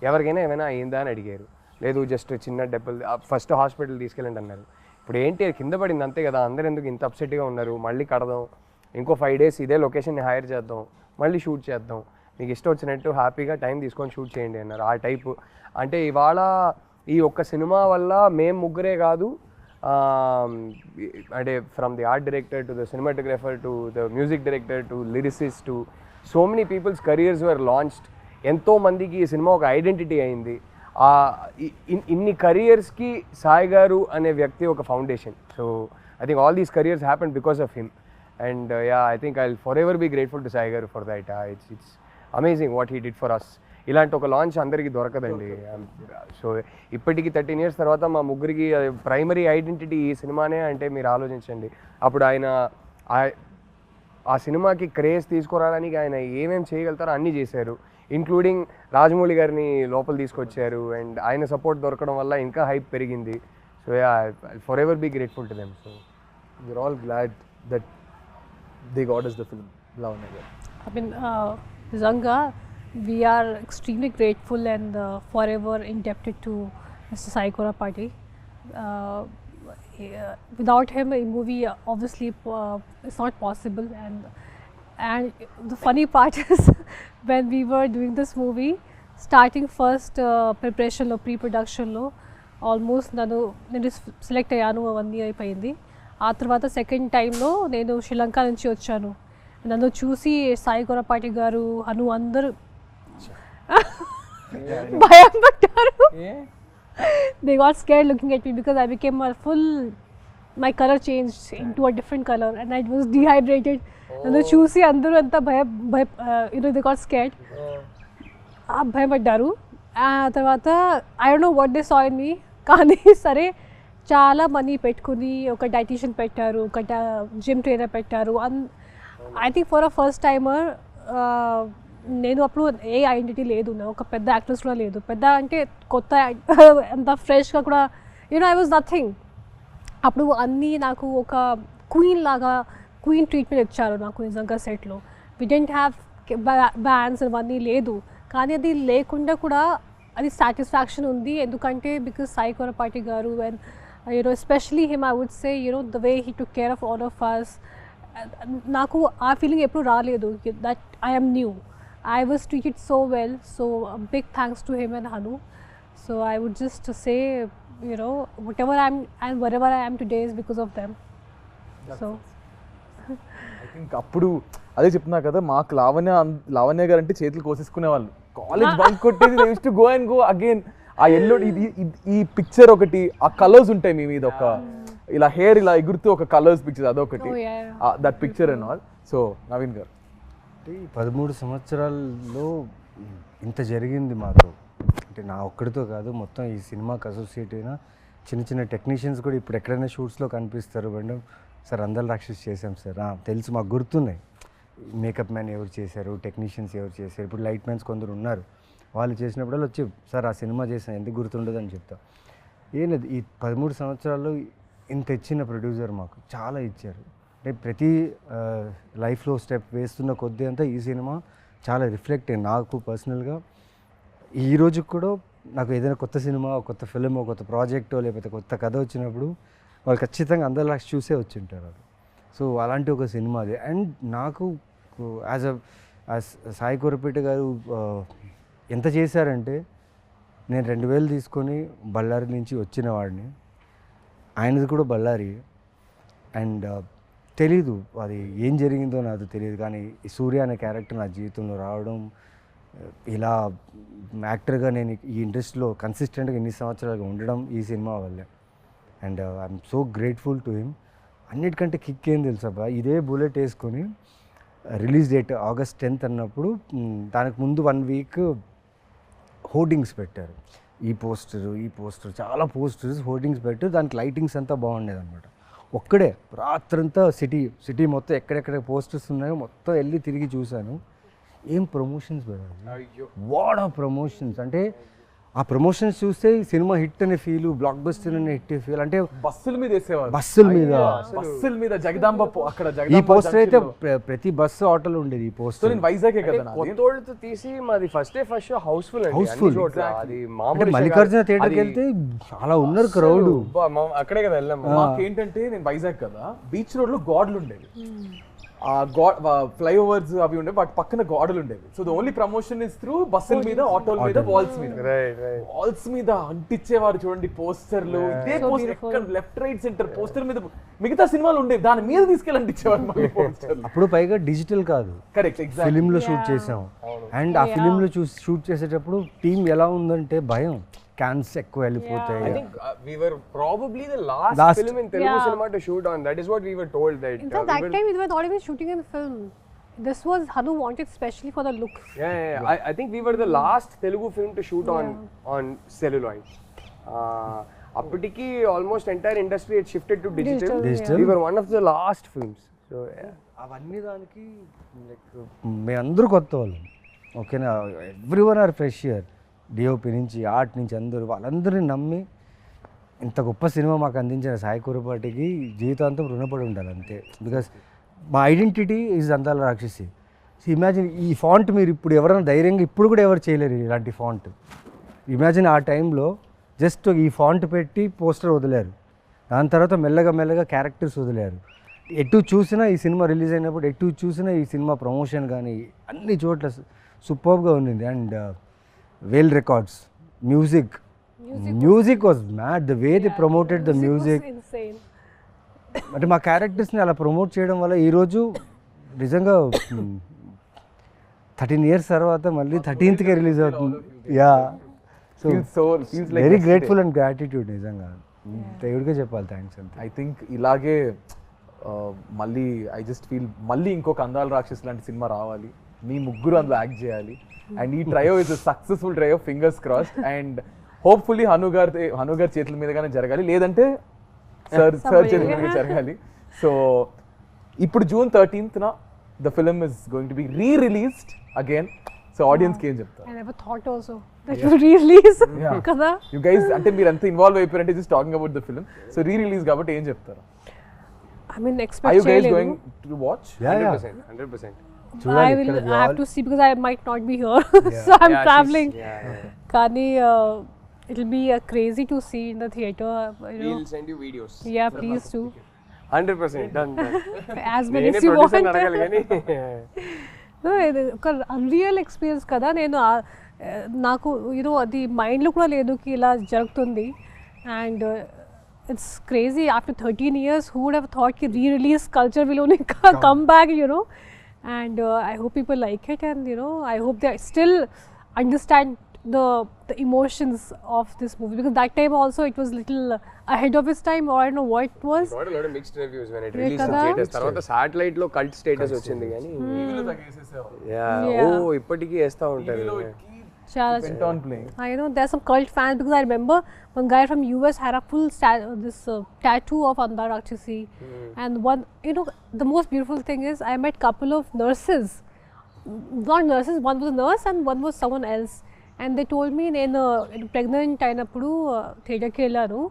ఎవరికైనా ఏమైనా అయిందా అని అడిగారు. లేదు జస్ట్ చిన్న డెబ్బలు, ఫస్ట్ హాస్పిటల్ తీసుకెళ్ళండి అన్నారు. ఇప్పుడు ఏంటి కింద పడింది అంతే కదా, అందరు ఎందుకు ఇంత అప్సెట్గా ఉన్నారు, మళ్ళీ కడదాం, ఇంకో 5 days ఇదే లొకేషన్ని హైర్ చేద్దాం, మళ్ళీ షూట్ చేద్దాం, మీకు ఇష్టం వచ్చినట్టు హ్యాపీగా టైం తీసుకొని షూట్ చేయండి అన్నారు. ఆ టైపు. అంటే ఇవాళ ఈ ఒక్క సినిమా వల్ల మేము ముగ్గురే కాదు, అంటే from the art director to the cinematographer to the music director to lyricist to so many people's careers were launched. ఎంతోమందికి ఈ సినిమా ఒక ఐడెంటిటీ అయింది. ఇన్ని కెరియర్స్కి సాయి గారు అనే వ్యక్తి ఒక foundation. So I think all these careers happen because of him. And yeah, I think I will forever be grateful to Sai garu for that. It's amazing what he did for us. ఇలాంటి ఒక launch అందరికీ దొరకదండి. So ఇప్పటికీ 13 years తర్వాత మా ముగ్గురికి primary identity ఈ సినిమానే అంటే మీరు ఆలోచించండి. అప్పుడు ఆయన ఆ సినిమాకి క్రేజ్ తీసుకురావడానికి ఆయన ఏమేమి చేయగలుగుతారో అన్నీ చేశారు, ఇంక్లూడింగ్ రాజమౌళి గారిని లోపల తీసుకొచ్చారు. అండ్ ఆయన సపోర్ట్ దొరకడం వల్ల ఇంకా హైప్ పెరిగింది. So yeah, forever be grateful to them. So we're all glad that they got us the film Lavanya గారు. I mean, Zanga, we are extremely grateful and forever indebted to Mr. Sai Tripathi. Without him, a movie obviously is not possible. And And the funny part is when we were doing this movie, starting first preparation లో pre-production లో almost నేను select అయ్యాను, అవన్నీ అయిపోయింది. ఆ తర్వాత second టైంలో నేను శ్రీలంక నుంచి వచ్చాను. నన్ను చూసి సాయి కొరపాటి గారు హను అందరూ భయం పడ్డారు. They got scared looking at me because I became a full, my color changed into a different color and I was dehydrated. నన్ను చూసి అందరూ అంతా they got scared. భయపడ్డారు. ఆ తర్వాత I don't know what they saw in me, కానీ సరే చాలా మనీ పెట్టుకుని ఒక డైటీషియన్ పెట్టారు, ఒక జిమ్ ట్రైనర్ పెట్టారు. I think for a first timer నేను అప్పుడు ఏ ఐడెంటిటీ లేదు, ఒక పెద్ద యాక్ట్రెస్ కూడా లేదు, పెద్ద అంటే కొత్త అంత ఫ్రెష్గా కూడా ఐ వాజ్ నథింగ్. అప్పుడు అన్నీ నాకు ఒక క్వీన్ లాగా క్వీన్ ట్రీట్మెంట్ ఇచ్చారు నాకు నిజంగా సెట్లో. వి డెంట్ హ్యావ్ బ్యాండ్స్ అవన్నీ లేదు, కానీ అది లేకుండా కూడా అది సాటిస్ఫాక్షన్ ఉంది. ఎందుకంటే because Sai Korapati garu and especially him I would say the way he took care of all of us, నాకు ఆ ఫీలింగ్ ఎప్పుడు రాలేదు that I am new. I was treated so well, so a big thanks to him and Hanu. So I would just say, whatever I am and wherever I am today is because of them. So I think appudu అదే చెప్తున్నా కదా, మాకు లావణ్య గారు అంటే చేతులు కోసేసుకునే వాళ్ళు. College bunk కొట్టేది, they used to go and go again. ఆ ఎల్లో ఈ పిక్చర్ ఒకటి, ఆ కలర్స్ ఉంటాయి మీ మీద, ఒక ఇలా హెయిర్ ఇలా ఎగురుతూ ఒక కలర్స్ పిక్చర్, అదొకటి, that picture and all. So Naveen గారు, అంటే ఈ 13 సంవత్సరాల్లో ఇంత జరిగింది మాతో, అంటే నా ఒక్కడితో కాదు, మొత్తం ఈ సినిమాకి అసోసియేట్ అయిన చిన్న చిన్న టెక్నీషియన్స్ కూడా ఇప్పుడు ఎక్కడైనా షూట్స్లో కనిపిస్తారు. మేడం సార్ అందల రాక్షసి చేసాం సార్, తెలుసు మాకు గుర్తున్నాయి. మేకప్ మ్యాన్ ఎవరు చేశారు, టెక్నీషియన్స్ ఎవరు చేశారు, ఇప్పుడు లైట్ మ్యాన్స్ కొందరు ఉన్నారు, వాళ్ళు చేసినప్పుడల్లా వచ్చి సార్ ఆ సినిమా చేసాను ఎందుకు గుర్తుండదు అని చెప్తా. ఏం లేదు, ఈ 13 సంవత్సరాల్లో ఇంత ఇచ్చిన ప్రొడ్యూసర్ మాకు చాలా ఇచ్చారు. అంటే ప్రతి లైఫ్లో స్టెప్ వేస్తున్న కొద్దీ అంతా ఈ సినిమా చాలా రిఫ్లెక్ట్ అయ్యింది నాకు పర్సనల్గా. ఈ రోజుకి కూడా నాకు ఏదైనా కొత్త సినిమా, కొత్త ఫిలిం, కొత్త ప్రాజెక్టో లేకపోతే కొత్త కథ వచ్చినప్పుడు వాళ్ళు ఖచ్చితంగా అందరిలా చూసే వచ్చి ఉంటారు అది. సో అలాంటి ఒక సినిమా అది. అండ్ నాకు యాజ్ సాయి కొరపేట గారు ఎంత చేశారంటే, నేను 2000 తీసుకొని బళ్ళారి నుంచి వచ్చిన వాడిని, ఆయనది కూడా బళ్ళారి. అండ్ తెలీదు అది ఏం జరిగిందో నాకు తెలియదు, కానీ ఈ సూర్య అనే క్యారెక్టర్ నా జీవితంలో రావడం, ఇలా యాక్టర్గా నేను ఈ ఇండస్ట్రీలో కన్సిస్టెంట్గా ఇన్ని సంవత్సరాలుగా ఉండడం ఈ సినిమా వల్లే. And I'm so grateful to him. అన్నిటికంటే కిక్ ఏం తెలుసా, ఇదే బుల్లెట్ వేసుకొని రిలీజ్ డేట్ August 10th అన్నప్పుడు దానికి ముందు 1 వీక్ హోర్డింగ్స్ పెట్టారు. ఈ పోస్టర్ చాలా పోస్టర్స్ హోర్డింగ్స్ పెట్టారు, దానికి లైటింగ్స్ అంతా బాగుండేది అనమాట. ఒక్కడే రాత్రంతా సిటీ మొత్తం ఎక్కడెక్కడ పోస్టర్స్ ఉన్నాయో మొత్తం వెళ్ళి తిరిగి చూశాను. ఏం ప్రమోషన్స్ పెట్టారు, వాట్ ఆఫ్ ప్రమోషన్స్. అంటే ఆ ప్రమోషన్స్ చూస్తే సినిమా హిట్ అనే ఫీల్, బ్లాక్ బస్టర్ అనే హిట్ ఫీల్. అంటే బస్సుల మీద వేసేవారు, బస్సుల మీద జగదాంబ అక్కడ ఈ పోస్టర్ అయితే ప్రతి బస్సు ఆటోలో ఉండేది. ఈ పోస్టర్ నేను వైజాగే కదా, కొత్తోళ్ళతో తీసి మాది ఫస్ట్ షో హౌస్ఫుల్. అది మల్లికార్జున థియేటర్కి వెళ్తే చాలా ఉన్నారు క్రౌడ్, అక్కడే కదా వెళ్ళాం. మాకేంటంటే నేను వైజాగ్ కదా, బీచ్ రోడ్ లో గాడ్లు ఉండేవి, ఆ ఫ్లైఓవర్స్ అవి ఉండేవి, వాటి పక్కన గోడలు ఉండేవి. So the only promotion is through బస్సుల మీద, ఆటోల మీద, వాల్స్ మీద అంటించేవారు. చూడండి పోస్టర్లు, ఇదే poster left right centre poster మీద మిగతా సినిమాలు ఉండేవి, దాని మీద తీసుకెళ్ళి అంటించేవారు. అప్పుడు పైగా డిజిటల్ కాదు, కరెక్ట్, ఫిలిం లో షూట్ చేసాం. అండ్ ఆ ఫిలిం లో షూట్ చేసేటప్పుడు టీం ఎలా ఉందంటే భయం, cans ఎక్కువ వెళ్ళిపోతాయి. I think we were probably the last film in Telugu cinema to shoot on. That is what we were told. That in fact, that time we were not even shooting in film. This was Hanu wanted specially for the look. Yeah. I think we were the last Telugu film to shoot on celluloid. Appatiki almost entire industry had shifted to digital. We were one of the last films. So అవన్నీ దానికి మేమందరూ కొత్త వాళ్ళం. ఓకేనా, everyone are fresher, DOP నుంచి art నుంచి అందరూ, వాళ్ళందరినీ నమ్మి ఇంత గొప్ప సినిమా మాకు అందించిన సాయి కొరపాటికి జీవితాంతం రుణపడి ఉండాలి అంతే. బికాస్ మా ఐడెంటిటీ ఈజ్ అందాల రాక్షసి. ఇమాజిన్ ఈ ఫాంట్ మీరు ఇప్పుడు ఎవరైనా ధైర్యంగా ఇప్పుడు కూడా ఎవరు చేయలేరు ఇలాంటి ఫాంట్. ఇమాజిన్ ఆ టైంలో జస్ట్ ఈ ఫాంట్ పెట్టి పోస్టర్ వదిలేరు, దాని తర్వాత మెల్లగా క్యారెక్టర్స్ వదిలేరు. ఎటు చూసినా ఈ సినిమా రిలీజ్ అయినప్పుడు ఎటు చూసినా ఈ సినిమా ప్రమోషన్ కానీ అన్ని చోట్ల సూపర్గా ఉండింది. And well records, music was mad, the way the promoted the music. అంటే మా క్యారెక్టర్స్ని అలా ప్రమోట్ చేయడం వల్ల ఈరోజు నిజంగా 13 years తర్వాత మళ్ళీ 13th రిలీజ్ అవుతుంది. Yeah, so very grateful and gratitude నిజంగా. దేవుడికే చెప్పాలి థ్యాంక్స్ అంతే. ఐ థింక్ ఇలాగే మళ్ళీ ఐ జస్ట్ ఫీల్ మళ్ళీ ఇంకొక అందాల రాక్షసి లాంటి సినిమా రావాలి, మీ ముగ్గురు అందులో యాక్ట్ చేయాలి. అండ్ ఈ trio is successful trio, fingers crossed. And hopefully Hanu గారి చేతుల మీదగానే జరగాలి, లేదంటే సార్ చేతుల మీద జరగాలి. సో ఇప్పుడు June 13th the film is going to be re-released again. So ఆడియన్స్కి ఏం చెప్తారు? I never thought also that you re-release కదా. యు గైస్ అంటే మీరు ఎంత ఇన్వాల్వ్ అయిపోయారంటే just talking about the film. So re-release కాబట్టి ఏం చెప్తారు? I mean, Are expect you guys going to watch? Yeah. 100%. I have to see because I might not be here. So I'm traveling. Kani, it'll be crazy to see in the theater. We'll send you videos. Yeah, please do. 100% done. As many as you want. No, ఒక unreal experience కదా. నేను నాకు అది మైండ్లో కూడా లేదు కి ఇలా జరుగుతుంది. And it's crazy after 13 years who would have thought ki re-release culture will only come back, and I hope people like it, and I hope they still understand the emotions of this movie, because that time also it was little ahead of its time, or I don't know what it was. Got a lot of mixed reviews when it released in theaters. Tarvata satellite lo cult status ochindi gaani టీవీలో తగ్గేసేసావు. ఇప్పటికీ వేస్తా ఉంటారు. Went on playing. I know there's some cult fans, because I remember one guy from US had a full tattoo of Andala Rakshasi. And one, the most beautiful thing is I met couple of nurses, not nurses, one was a nurse and one was someone else, and they told me నేను pregnant అయినప్పుడు థియేటర్కి వెళ్ళాను.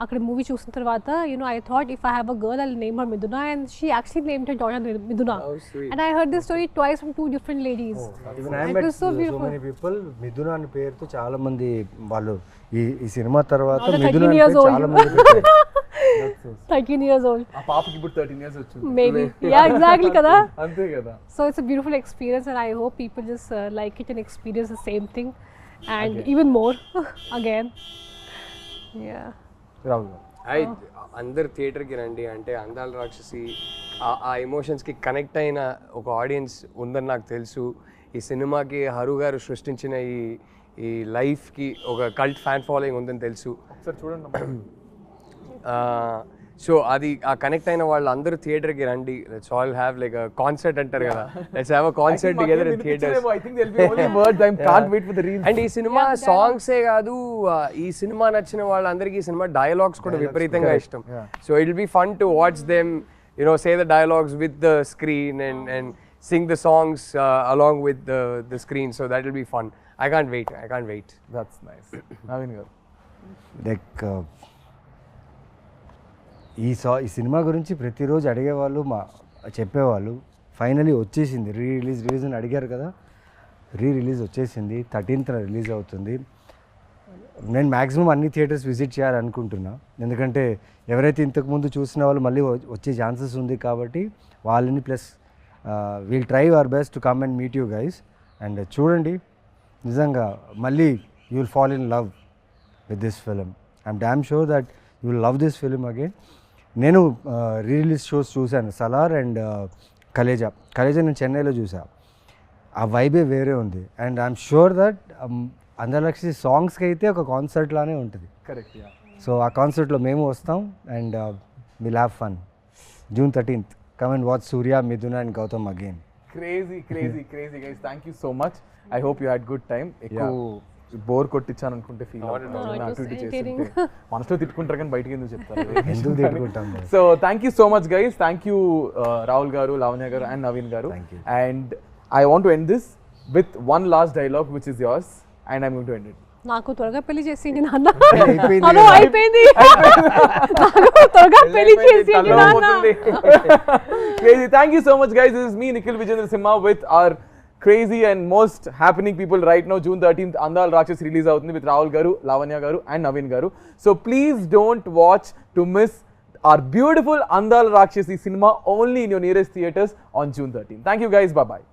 అక్కడ movie చూసిన తర్వాత I thought if I have a girl I'll name her Miduna, and she actually named her daughter Miduna. Oh, sweet. And I heard this story twice from two different ladies. Even I met so many people Miduna అనే పేరుతో చాలా మంది వాళ్ళు ఈ cinema తర్వాత మిథున అనే పేరు చాలా మంది పెట్టారు. 13 years old. ఆ పాపకి ఇప్పుడు 13 years వచ్చింది. Maybe. Yeah, exactly kada. అంతే కదా. So it's a beautiful experience, and I hope people just like it and experience the same thing, and even more again. Yeah. Rahul అందరు థియేటర్కి రండి. అంటే అందాల రాక్షసి ఆ ఎమోషన్స్కి కనెక్ట్ అయిన ఒక ఆడియన్స్ ఉందని నాకు తెలుసు. ఈ సినిమాకి హరు గారు సృష్టించిన ఈ లైఫ్కి ఒక కల్ట్ ఫ్యాన్ ఫాలోయింగ్ ఉందని తెలుసు. సార్ చూడండి. సో అది ఆ కనెక్ట్ అయిన వాళ్ళు అందరూ థియేటర్కి రండి. Let's all have like a concert అంటారు కదా, let's have a concert together in theatres. I think there'll be only words. I can't wait for the reels. And ఈ సినిమా సాంగ్సే కాదు, ఈ సినిమా నచ్చిన వాళ్ళందరికీ ఈ సినిమా డైలాగ్స్ కూడా విపరీతంగా ఇష్టం. So it will be fun to watch them say the dialogues with the screen and sing the songs along with the screen. So that will be fun. I can't wait. That's nice. Naveen garu. Like ఈ cinema గురించి ప్రతిరోజు అడిగేవాళ్ళు, చెప్పేవాళ్ళు. Finally వచ్చేసింది, release అని అడిగారు కదా, release వచ్చేసింది. 13th రిలీజ్ అవుతుంది. నేను మ్యాక్సిమం అన్ని థియేటర్స్ విజిట్ చేయాలనుకుంటున్నా, ఎందుకంటే ఎవరైతే ఇంతకుముందు చూసిన వాళ్ళు మళ్ళీ వచ్చే ఛాన్సెస్ ఉంది కాబట్టి వాళ్ళని, plus we'll try our best to come and meet you guys. And చూడండి, నిజంగా మళ్ళీ you will fall in love with this film. I'm damn sure that you will love this film again. నేను release shows చూశాను, Salaar and Khaleja నేను చెన్నైలో చూసా. ఆ వైబే వేరే ఉంది. అండ్ ఐఎమ్ షూర్ దట్ అందాల రాక్షసి సాంగ్స్కి అయితే ఒక కాన్సర్ట్ లానే ఉంటుంది. కరెక్ట్. సో ఆ కాన్సర్ట్లో మేము వస్తాం and will have fun. June 13th, come and watch Surya, Miduna and Gautam again. Crazy guys. Thank you so much. I hope you had good time. Bore కొట్టించాను అనుకుంటే ఫీల్ మనసులో తిట్టుకుంటారు కానీ బయటకి ఎందుకు చెప్తారు. So thank you so much guys. Thank you Rahul garu, Lavanya garu and Naveen garu. And I want to end this with one last dialogue which is yours and I'm going to end it. నాకు త్వరగా పెళ్లి చేసింది నాన్న. అయిపోయింది. త్వరగా పెళ్లి చేసింది నాన్న. Crazy. Thank you so much guys. This is me Nikhil Vijayendra Simha with our crazy and most happening people right now. June 13th Andala Rakshasi release avutundi with Rahul garu, Lavanya garu and Naveen garu. So please don't watch to miss our beautiful Andala Rakshasi cinema only in your nearest theaters on June 13th. Thank you guys. Bye-bye.